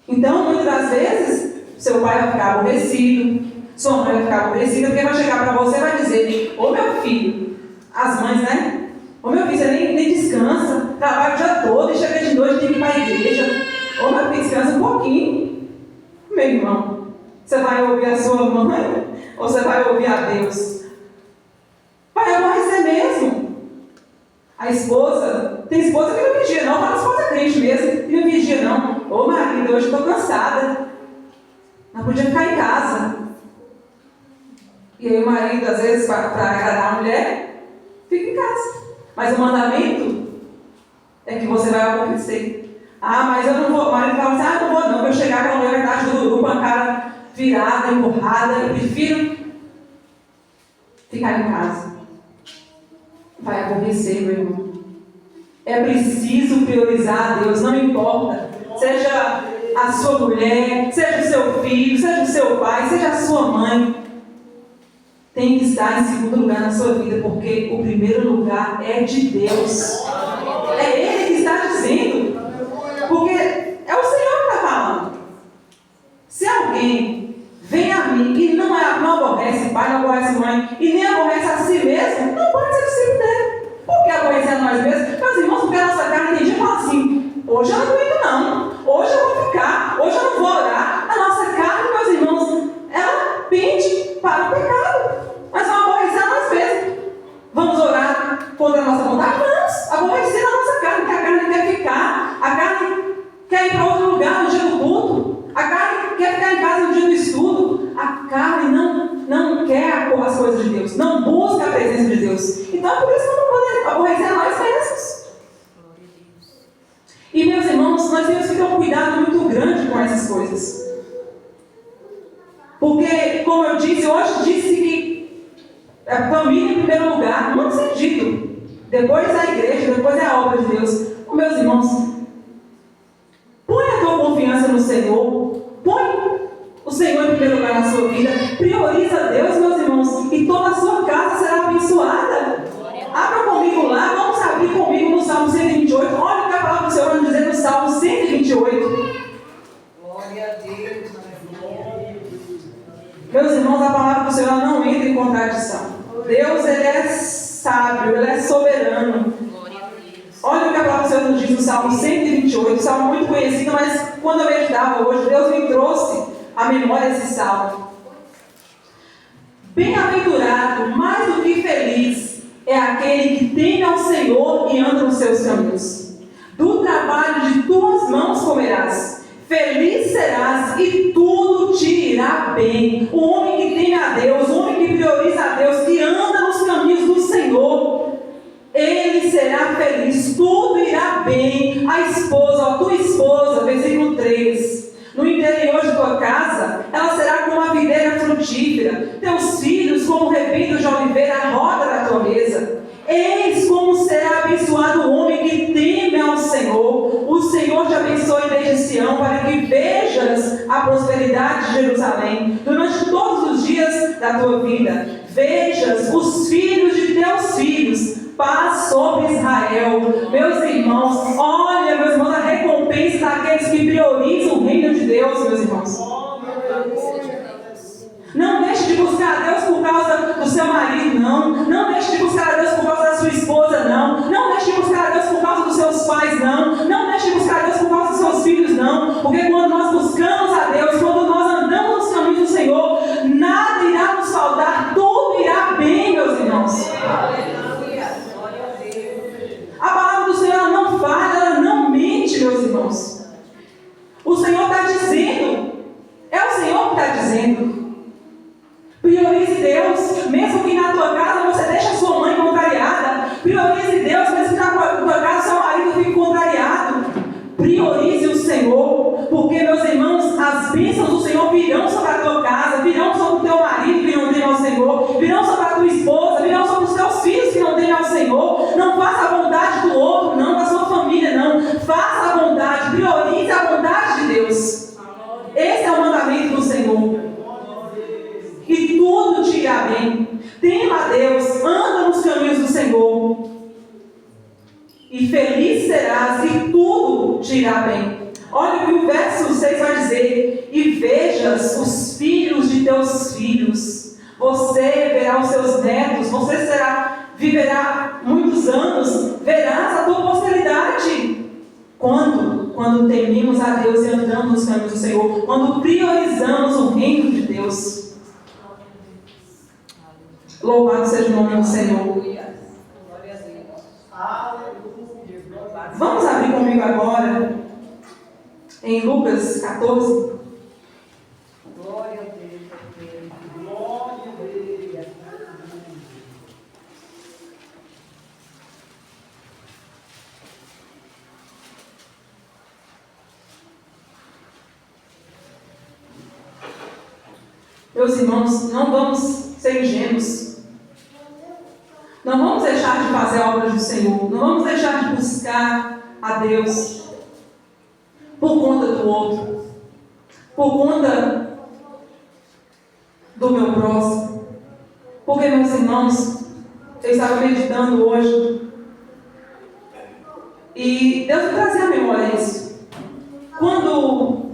Então, muitas das vezes, seu pai vai ficar aborrecido, sua mãe vai ficar aborrecida, porque vai chegar para você e vai dizer, ô meu filho, as mães, né? Ô meu filho, você nem descansa, trabalha o dia todo e chega de noite e tem que ir para a igreja. Ô meu filho, descansa um pouquinho. Meu irmão, você vai ouvir a sua mãe ou você vai ouvir a Deus? Vai aborrecer mesmo. A esposa, tem esposa que não vigia não, fala esposa crente mesmo, que não vigia não. Ô marido, hoje eu estou cansada, não podia ficar em casa. E aí o marido, às vezes, para agradar a mulher, fica em casa. Mas o mandamento é que você vai aborrecer. Mas eu não vou. O marido fala assim, não vou não, eu chegar com a mulher vai estar jururu com a cara virada, empurrada, eu prefiro ficar em casa. Vai aborrecer, meu irmão. É preciso priorizar a Deus, não importa. Seja a sua mulher, seja o seu filho, seja o seu pai, seja a sua mãe. Tem que estar em segundo lugar na sua vida, porque o primeiro lugar é de Deus. É Ele que está dizendo. Porque é o Senhor que está falando. Se alguém vem a mim e não aborrece pai, não aborrece mãe, e nem aborrece a si mesmo, não pode ser discípulo dele. Por que aborrecer a nós mesmos? Meus irmãos, porque a nossa carne tem dia e fala assim, hoje eu não aguento não, hoje eu vou ficar, hoje eu não vou orar. A nossa carne, meus irmãos, ela pende para o pecado. Mas vamos aborrecer a nós mesmos. Vamos orar contra a nossa vontade? Vamos aborrecer a nossa carne, porque a carne quer ficar, a carne quer ir para outro lugar no dia do culto, a carne quer ficar em casa no dia do estudo, a carne não quer as coisas de Deus, não busca a presença de Deus. Então é por isso que eu não vou aborrecer a nós mesmos. E meus irmãos, nós temos que ter um cuidado muito grande com essas coisas. Porque, como eu disse, hoje disse que a família em primeiro lugar, muito sentido. Depois a igreja, depois é a obra de Deus. Meus irmãos, põe a tua confiança no Senhor. Põe o Senhor em primeiro lugar na sua vida. Prioriza Deus, meus irmãos, e toda a sua casa será abençoada. Abra comigo lá, vamos abrir comigo no Salmo 128. Olha o que a palavra do Senhor vai dizer no Salmo 128. Glória a Deus. Meus irmãos, a palavra do Senhor não entra em contradição. Deus, Ele é sábio, Ele é soberano. Olha o que a palavra do Senhor nos diz no Salmo 128, salmo muito conhecido, mas quando eu meditava hoje, Deus me trouxe à memória esse salmo. Bem-aventurado, mais do que feliz, é aquele que teme ao Senhor e anda nos seus caminhos. Do trabalho de tuas mãos comerás. Feliz serás e tudo te irá bem. O homem que teme a Deus, o homem que prioriza a Deus, que anda nos caminhos do Senhor, ele será feliz, tudo irá bem. A tua esposa, versículo 3, no interior de tua casa, ela será como uma videira frutífera, teus filhos como rebentos de oliveira à roda da tua mesa. Eis como será abençoado o homem que teme ao Senhor. O Senhor te abençoe desde Sião, para que vejas a prosperidade de Jerusalém durante todos os dias da tua vida. Vejas os filhos de teus filhos, paz sobre Israel. Meus irmãos, olha, meus irmãos, a recompensa daqueles que priorizam o reino de Deus, meus irmãos. Não deixe de buscar a Deus por causa do seu marido, não. Não deixe de buscar a Deus por causa da sua esposa, não. Não deixe de buscar a Deus por causa dos seus pais, não. Não deixe de buscar a Deus por causa dos seus filhos, não. Porque quando nós buscamos a Deus, quando nós andamos nos caminhos do Senhor, nada irá nos faltar, tudo irá bem, meus irmãos. A palavra do Senhor não falha, ela não mente, meus irmãos. O Senhor está dizendo, é o Senhor que está dizendo. Priorize Deus, mesmo que na tua casa você deixe a sua mãe contrariada. Priorize Deus, mesmo que na tua casa seu marido fique contrariado. Priorize o Senhor, porque, meus irmãos, as bênçãos do Senhor virão sobre a tua casa, virão sobre o teu marido que não tem ao Senhor, virão sobre a tua esposa, virão sobre os teus filhos que não têm ao Senhor. Não faça a vontade do outro, não, da sua família, não. Faça a vontade, priorize a vontade de Deus. Esse é o mandamento do Senhor. E tudo te irá bem. Tema a Deus, anda nos caminhos do Senhor, e feliz serás, e tudo te irá bem. Olha o que o verso 6 vai dizer: e vejas os filhos de teus filhos. Você verá os seus netos, você viverá muitos anos, verás a tua posteridade. Quando tememos a Deus e andamos nos caminhos do Senhor, quando priorizamos o reino de Deus. Louvado seja o nome do Senhor. Vamos abrir comigo agora em Lucas 14. Glória a Deus. Glória a Deus. Meus irmãos, não vamos ser ingênuos. Não vamos deixar de fazer a obra do Senhor. Não vamos deixar de buscar a Deus por conta do outro, por conta do meu próximo. Porque, meus irmãos, eu estava meditando hoje e Deus me trazia à memória isso. Quando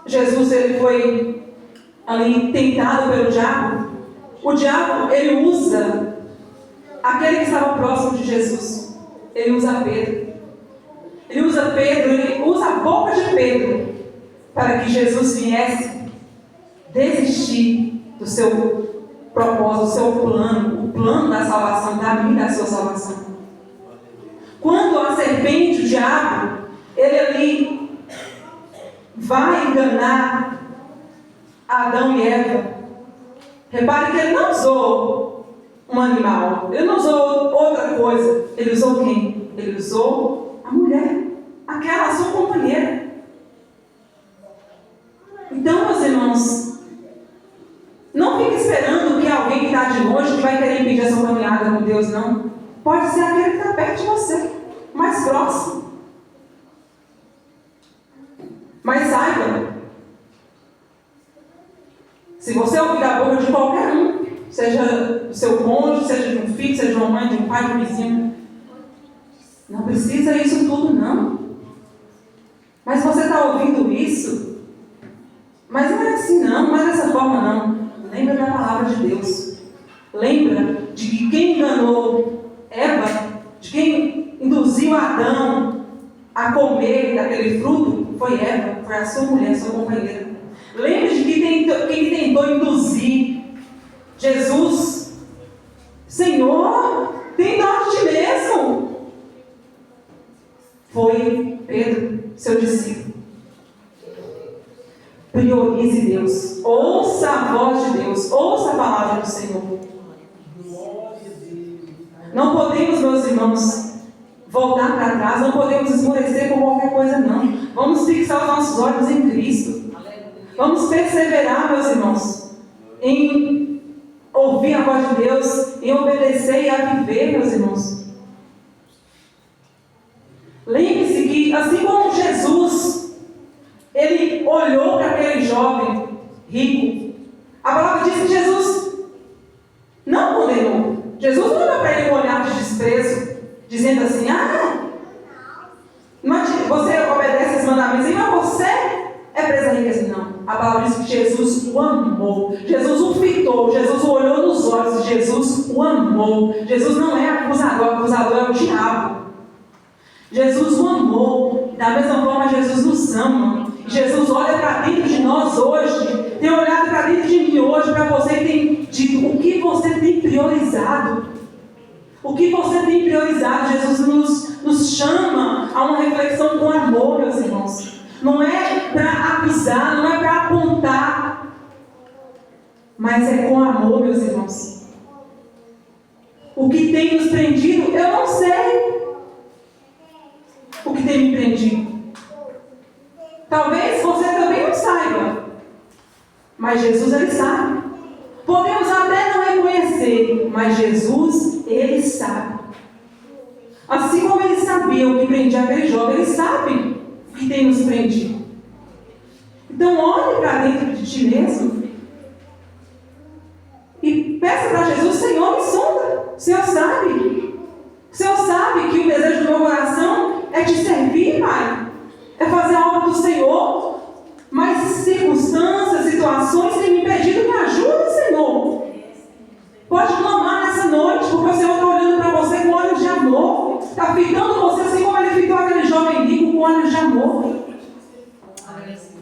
Jesus ele foi ali tentado pelo diabo, o diabo ele usa aquele que estava próximo de Jesus. Ele usa Pedro. Ele usa a boca de Pedro para que Jesus viesse desistir do seu propósito, do seu plano, o plano da salvação, da minha e da sua salvação. Quando a serpente, o diabo, ele ali vai enganar Adão e Eva, Repare que ele não usou um animal, ele não usou outra coisa. Ele usou quem? Ele usou a mulher, aquela sua companheira. Então, meus irmãos, não fique esperando que alguém que está de longe que vai querer impedir a sua caminhada com Deus, não. Pode ser aquele que está perto de você, mais próximo. Mas saiba, se você ouvir da boca de qualquer um, seja do seu cônjuge, seja de um filho, seja de uma mãe, de um pai, de um vizinho, não precisa isso tudo, não. Mas você está ouvindo isso, mas não é assim não, não é dessa forma não. Lembra da palavra de Deus. Lembra de que quem enganou Eva, de quem induziu Adão a comer daquele fruto, foi Eva, foi a sua mulher, a sua companheira. Lembre de que quem tentou induzir Jesus, Senhor, tem dó de ti mesmo. Foi Pedro, seu discípulo. Priorize Deus, ouça a voz de Deus, ouça a palavra do Senhor. Não podemos, meus irmãos, voltar para trás, não podemos esmorecer por qualquer coisa, não. Vamos fixar os nossos olhos em Cristo. Vamos perseverar, meus irmãos, em ouvir a voz de Deus, em obedecer e a viver, meus irmãos. Lembre-se que, assim como Jesus, ele olhou para aquele jovem rico, a palavra diz que Jesus não condenou. Jesus não olhou para ele com um olhar de desprezo, dizendo assim, você obedece esses mandamentos, mas você é preso à riqueza. Não. A palavra diz que Jesus o amou. Jesus o fitou. Jesus o olhou nos olhos. Jesus o amou. Jesus não é acusador é o diabo. Jesus o amou. Da mesma forma, Jesus nos ama. Jesus olha para dentro de nós hoje. Tem olhado para dentro de mim hoje, para você, e tem dito o que você tem priorizado. O que você tem priorizado? Jesus nos chama a uma reflexão com amor, meus irmãos. Não é para acusar, não é para apontar, mas é com amor, meus irmãos. O que tem nos prendido, eu não sei. O que tem me prendido? Talvez você também não saiba, mas Jesus, ele sabe. Podemos até não reconhecer, mas Jesus, ele sabe. Assim como ele sabia o que prendia aquele jovem, ele sabe o que tem nos prendido. Então olhe para dentro de ti mesmo e peça para Jesus, Senhor, me sonda. O Senhor sabe. O Senhor sabe que o desejo do meu coração é te servir, Pai. É fazer a obra do Senhor. Mas circunstâncias, situações têm me impedido. Me ajuda, Senhor. Pode clamar nessa noite, porque o Senhor está olhando para você com olhos de amor. Está fitando você assim como ele fitou aquele jovem rico com olhos de amor.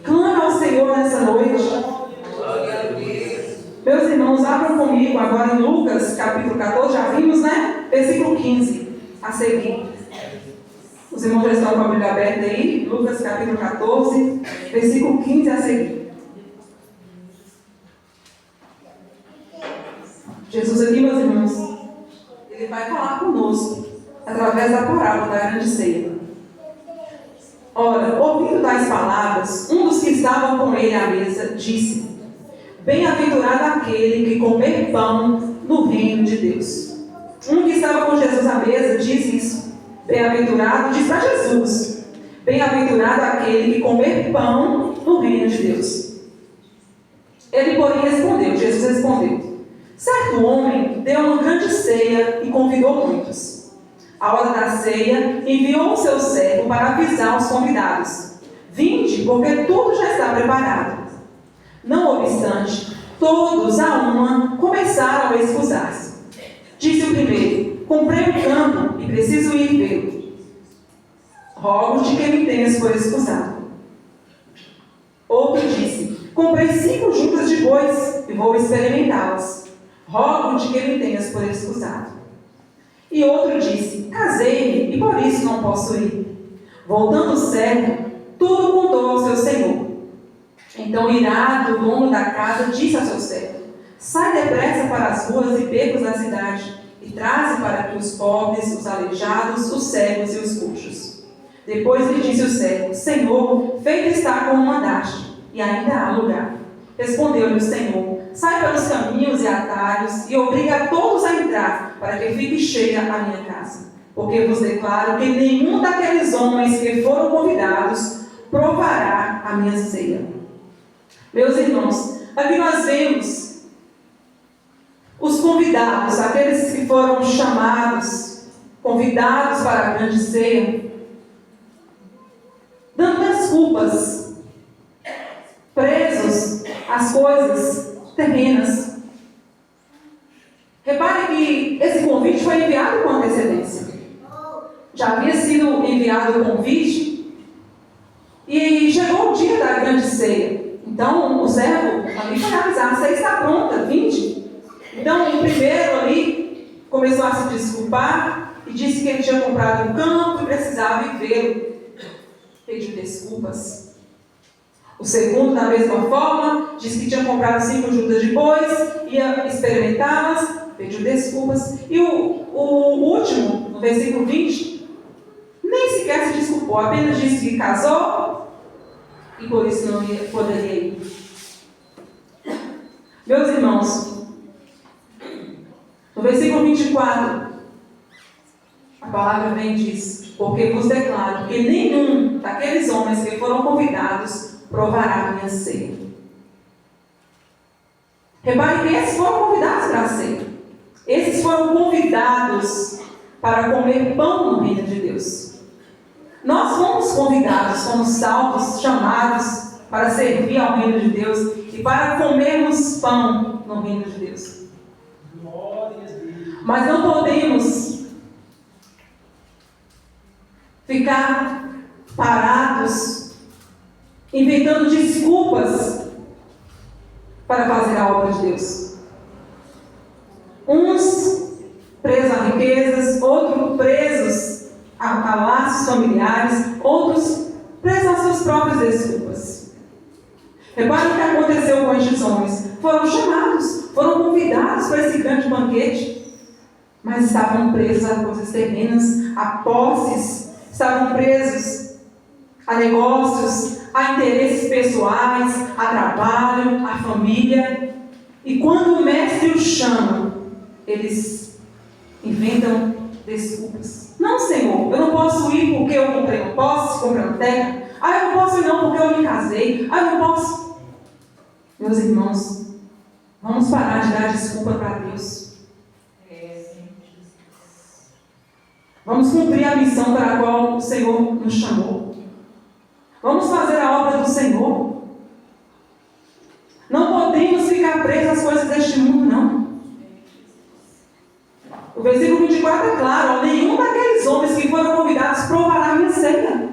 Clama ao Senhor nessa noite. Meus irmãos, abram comigo agora em Lucas, capítulo 14, já vimos, né? Versículo 15, a seguir. Os irmãos já estão com a Bíblia aberta aí, Lucas, capítulo 14, versículo 15, a seguir. Jesus aqui, meus irmãos, ele vai falar conosco, através da parábola da grande ceia. Ora, ouvindo tais palavras, um dos que estavam com ele à mesa disse: Bem-aventurado aquele que comer pão no reino de Deus. Um que estava com Jesus à mesa diz isso. Bem-aventurado, diz para Jesus: Bem-aventurado aquele que comer pão no reino de Deus. Ele, porém, respondeu, Jesus respondeu: Certo homem deu uma grande ceia e convidou muitos. À hora da ceia, enviou o seu servo para avisar os convidados: Vinde, porque tudo já está preparado. Não obstante, todos a uma começaram a excusar-se. Disse o primeiro: Comprei um campo e preciso ir vê-lo. Rogo-te que me tenhas por excusado. Outro disse: Comprei 5 juntas de bois e vou experimentá-las. Rogo-te que me tenhas por excusado. E outro disse: Casei-me e por isso não posso ir. Voltando o servo, tudo contou ao seu senhor. Então, irado, o dono da casa disse ao seu servo: Sai depressa para as ruas e becos da cidade, e traze para aqui os pobres, os aleijados, os cegos e os coxos. Depois lhe disse o cego: Senhor, feito está como mandaste, e ainda há lugar. Respondeu-lhe o Senhor: Sai pelos caminhos e atalhos, e obriga a todos a entrar, para que fique cheia a minha casa. Porque vos declaro que nenhum daqueles homens que foram convidados provará a minha ceia. Meus irmãos, aqui nós vemos os convidados, aqueles que foram chamados, convidados para a grande ceia, dando desculpas, presos às coisas terrenas. Repare que esse convite foi enviado com antecedência. Já havia sido enviado o convite e chegou o dia da grande ceia. Então o servo ali foi avisar: a ceia está pronta, vinde. Então o primeiro ali começou a se desculpar e disse que ele tinha comprado um campo e precisava ir vê-lo. Pediu desculpas. O segundo, da mesma forma, disse que tinha comprado 5 juntas de bois, ia experimentá-las, pediu desculpas. E o último, no versículo 20, nem sequer se desculpou, apenas disse que casou e por isso não poderia ir. Meus irmãos, no versículo 24, a palavra vem e diz: porque vos declaro que nenhum daqueles homens que foram convidados provará a minha ceia. Repare que esses foram convidados para a ceia. Esses foram convidados para comer pão no reino de Deus. Nós fomos convidados, fomos salvos, chamados para servir ao reino de Deus e para comermos pão no reino de Deus. Mas não podemos ficar parados, inventando desculpas para fazer a obra de Deus. Uns presos a riquezas, outros presos a laços familiares, outros presos às suas próprias desculpas. Repare o que aconteceu com estes homens. Foram chamados, foram convidados para esse grande banquete, mas estavam presos a coisas terrenas, a posses, estavam presos a negócios, a interesses pessoais, a trabalho, a família. E quando o mestre os chama, eles inventam desculpas. Não, Senhor, eu não posso ir porque eu comprei uma posse, comprei uma terra. Eu não posso ir não porque eu me casei. Eu não posso. Meus irmãos, vamos parar de dar desculpa para Deus. Vamos cumprir a missão para a qual o Senhor nos chamou. Vamos fazer a obra do Senhor. Não podemos ficar presos às coisas deste mundo, não. O versículo 24 é claro: nenhum daqueles homens que foram convidados provará a minha ceia.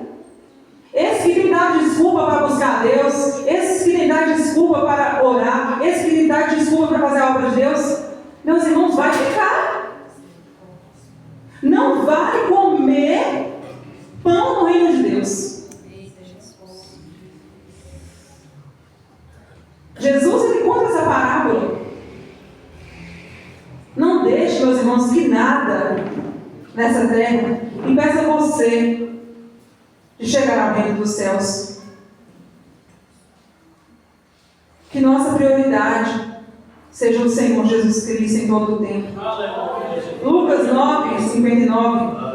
Esses que têm dado desculpa para buscar a Deus, esses que têm dado desculpa para orar, esses que têm dado desculpa para fazer a obra de Deus, meus irmãos, vai ficar. Não vai comer pão no reino de Deus. Jesus, ele conta essa parábola. Não deixe, meus irmãos, que nada nessa terra impeça você de chegar ao reino dos céus. Que nossa prioridade seja o Senhor Jesus Cristo em todo o tempo. Lucas 9, 59.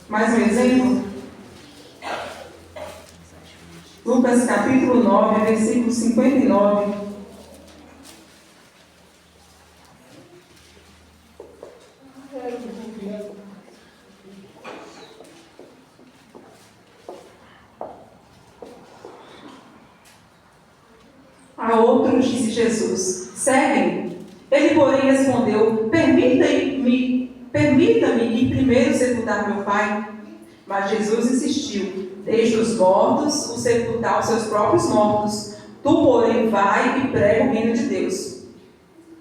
Mais um exemplo. Lucas capítulo 9, versículo 59. A outros disse Jesus: segue-me. Ele, porém, respondeu: permita-me ir primeiro sepultar meu pai. Mas Jesus insistiu: deixa os mortos o sepultar os seus próprios mortos. Tu, porém, vai e prega o reino de Deus.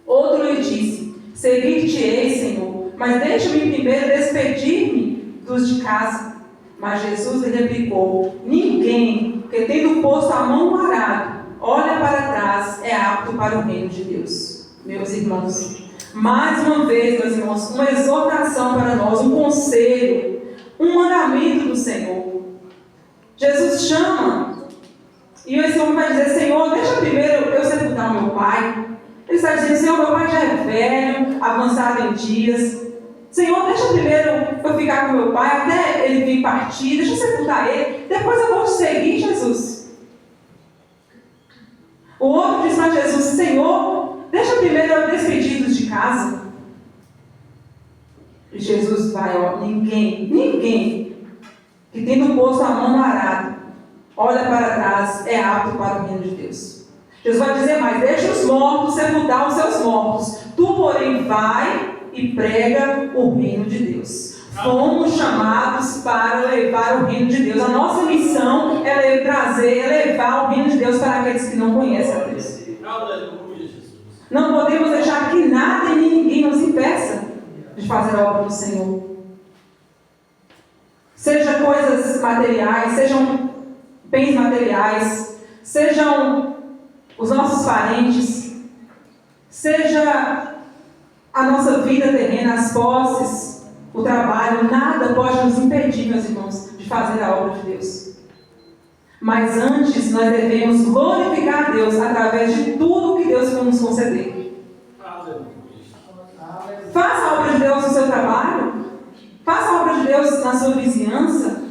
Outro lhe disse: seguir-te-ei, Senhor, mas deixa-me primeiro despedir-me dos de casa. Mas Jesus lhe replicou: ninguém que tendo posto a mão no arado olha para trás, é apto para o reino de Deus. Meus irmãos, mais uma vez, meus irmãos, uma exortação para nós, um conselho, um mandamento do Senhor. Jesus chama, e esse homem vai dizer: Senhor, deixa primeiro eu sepultar o meu pai. Ele está dizendo: Senhor, meu pai já é velho, avançado em dias. Senhor, deixa primeiro eu ficar com meu pai até ele vir partir, deixa eu sepultar ele, depois eu vou te seguir, Jesus. O outro diz para Jesus: Senhor, deixa primeiro eu despedi-los de casa. E Jesus vai: ó, ninguém que tendo posto a mão no arado, olha para trás, é apto para o reino de Deus. Jesus vai dizer mais: deixa os mortos sepultar os seus mortos, tu porém vai e prega o reino de Deus. Fomos chamados para levar o reino de Deus. A nossa missão é levar o reino de Deus para aqueles que não conhecem a Deus. Não podemos deixar que nada e ninguém nos impeça de fazer a obra do Senhor. Seja coisas materiais, sejam bens materiais, sejam os nossos parentes, seja a nossa vida terrena, as posses, o trabalho, nada pode nos impedir, meus irmãos, de fazer a obra de Deus. Mas antes nós devemos glorificar a Deus através de tudo que Deus nos conceder. Faça a obra de Deus no seu trabalho, faça a obra de Deus na sua vizinhança,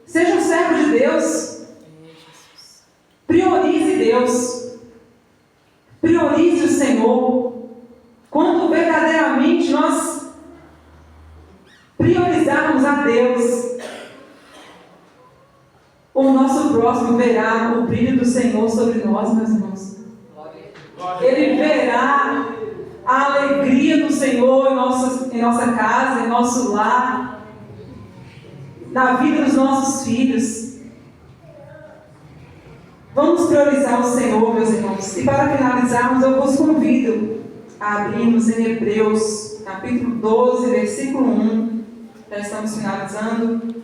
seja um servo de Deus, priorize Deus, priorize o Senhor. Quando verdadeiramente nós priorizarmos a Deus, o nosso próximo verá o brilho do Senhor sobre nós, meus irmãos. Ele verá a alegria do Senhor em nossa casa, em nosso lar, na vida dos nossos filhos. Vamos priorizar o Senhor, meus irmãos. E para finalizarmos, eu vos convido a abrirmos em Hebreus, capítulo 12, versículo 1. Já estamos finalizando.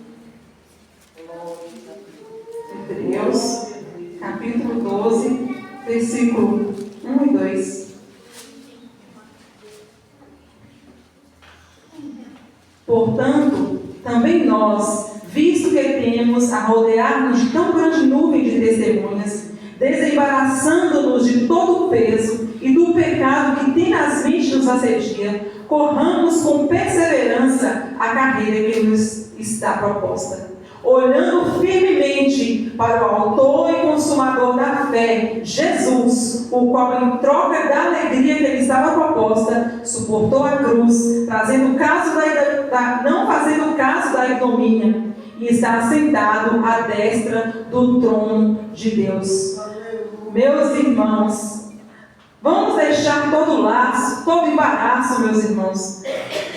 Hebreus, capítulo 12, versículo 1 e 2. Portanto, também nós, visto que temos a rodear-nos de tão grande nuvem de testemunhas, desembaraçando-nos de todo o peso e do pecado que tenazmente nos assedia, corramos com perseverança a carreira que nos está proposta, olhando firmemente para o autor e consumador da fé, Jesus, o qual, em troca da alegria que lhe estava proposta, suportou a cruz, não fazendo caso da ignomínia, e está assentado à destra do trono de Deus. Meus irmãos, vamos deixar todo laço, todo embaraço, meus irmãos.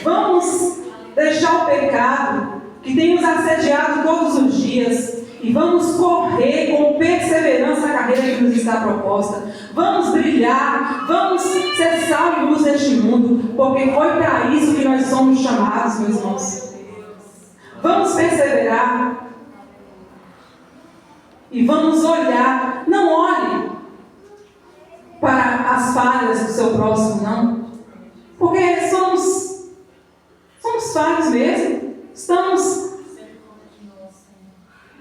Vamos deixar o pecado que tem nos assediado todos os dias e vamos correr com perseverança a carreira que nos está proposta. Vamos brilhar, vamos ser sal e luz neste mundo, porque foi para isso que nós somos chamados, meus irmãos. Vamos perseverar e vamos olhar. Não olhe para as falhas do seu próximo, não, porque somos falhos mesmo.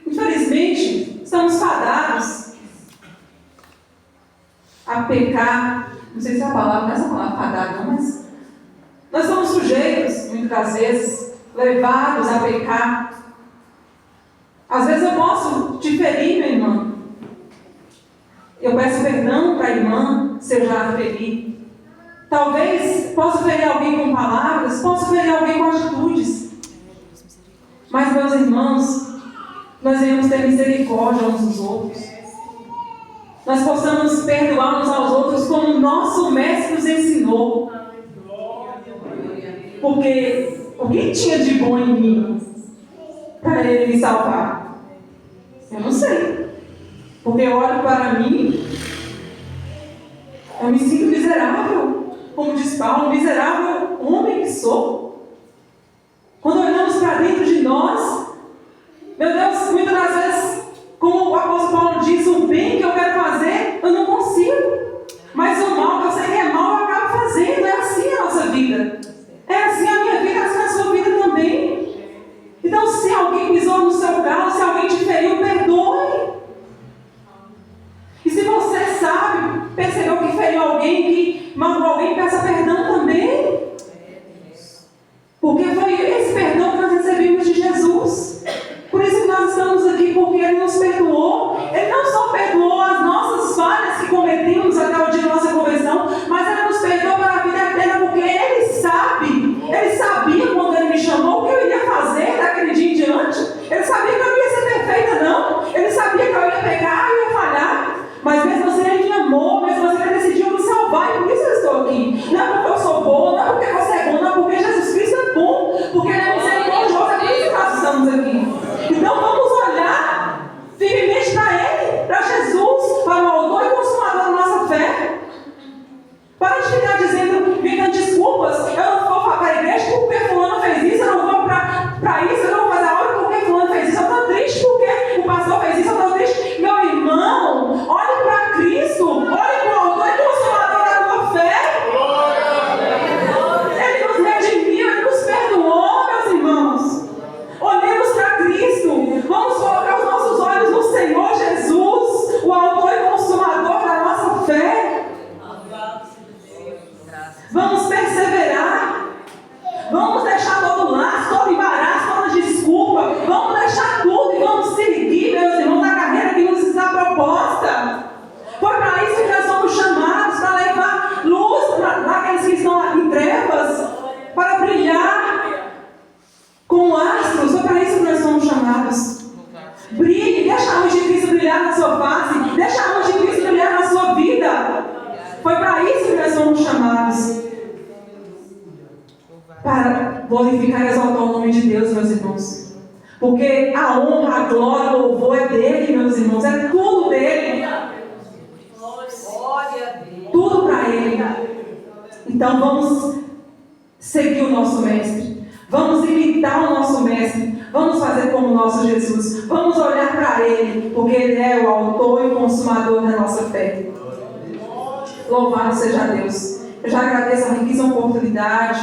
Infelizmente, estamos fadados a pecar. Não sei se é a palavra, não é essa palavra fadado, não, mas nós somos sujeitos, muitas das vezes, levados a pecar. Às vezes eu posso te ferir, minha irmã. Eu peço perdão para a irmã se eu já a feri. Talvez possa ferir alguém com palavras, possa ferir alguém com atitudes. Mas, meus irmãos, nós devemos ter misericórdia uns dos outros. Nós possamos perdoar uns aos outros como o nosso mestre nos ensinou. Porque o que tinha de bom em mim para ele me salvar? Eu não sei. Porque eu olho para mim, eu me sinto miserável. Como diz Paulo, miserável homem que sou. Quando olhamos para dentro de nós, meu Deus, muitas das vezes, como o apóstolo Paulo diz, o bem que eu quero alguém que magoou alguém, peça perdão também. Porque foi esse perdão que nós recebemos de Jesus. Por isso que nós estamos aqui, porque Ele nos perdoou. Ele não só perdoou as nossas falhas que cometemos até o dia da nossa conversão, mas Ele nos perdoou para a vida eterna, porque Ele sabe. Ele sabia quando Ele me chamou o que eu iria fazer daquele dia em diante. Ele sabia que eu não ia ser perfeita, não. Ele sabia que eu ia pecar e ia falhar. Mas mesmo assim Ele me amou, mesmo assim Ele decidiu me salvar. E por isso eu estou aqui. Não é porque eu sou boa, não é porque você é bom, não é porque Jesus Cristo é bom, porque Ele é misericordioso, é por isso que nós estamos aqui. Então vamos olhar firmemente para Ele, para Jesus, para o autor e consumador da nossa fé. Para de ficar dizendo, inventando desculpas. Eu não vou para a igreja porque fulano fez isso, eu não vou para isso, eu não vou fazer a hora porque fulano fez isso. Eu estou triste porque o pastor fez isso, eu estou triste. Meu irmão, olhe para Cristo, olhe para o autor e consumador da tua fé. Ele nos redimiu, Ele nos perdoou, meus irmãos. Olhemos para Cristo. Vamos colocar os nossos olhos no Senhor Jesus, o autor e consumador da nossa fé. Vamos perseverar. Vamos deixar todo laço, todo embaraço, toda desculpa. Vamos deixar tudo e vamos seguir, meus irmãos, na carreira que nos está proposta. Foi para isso que nós somos chamados, para levar luz para aqueles que estão em trevas, para brilhar com astros. Foi para isso que nós somos chamados. Brilhe, deixa a luz de Cristo brilhar na sua face, deixa a luz de Cristo brilhar na sua vida. Foi para isso que nós somos chamados. Para glorificar e exaltar o nome de Deus, meus irmãos. Porque a honra, a glória, o louvor é dele, meus irmãos. É tudo dele. Tudo para ele. Então vamos seguir o nosso mestre. Vamos imitar o nosso mestre. Vamos fazer como o nosso Jesus. Vamos olhar para ele, porque ele é o autor e consumador da nossa fé. Louvado seja Deus. Eu já agradeço a riquíssima oportunidade.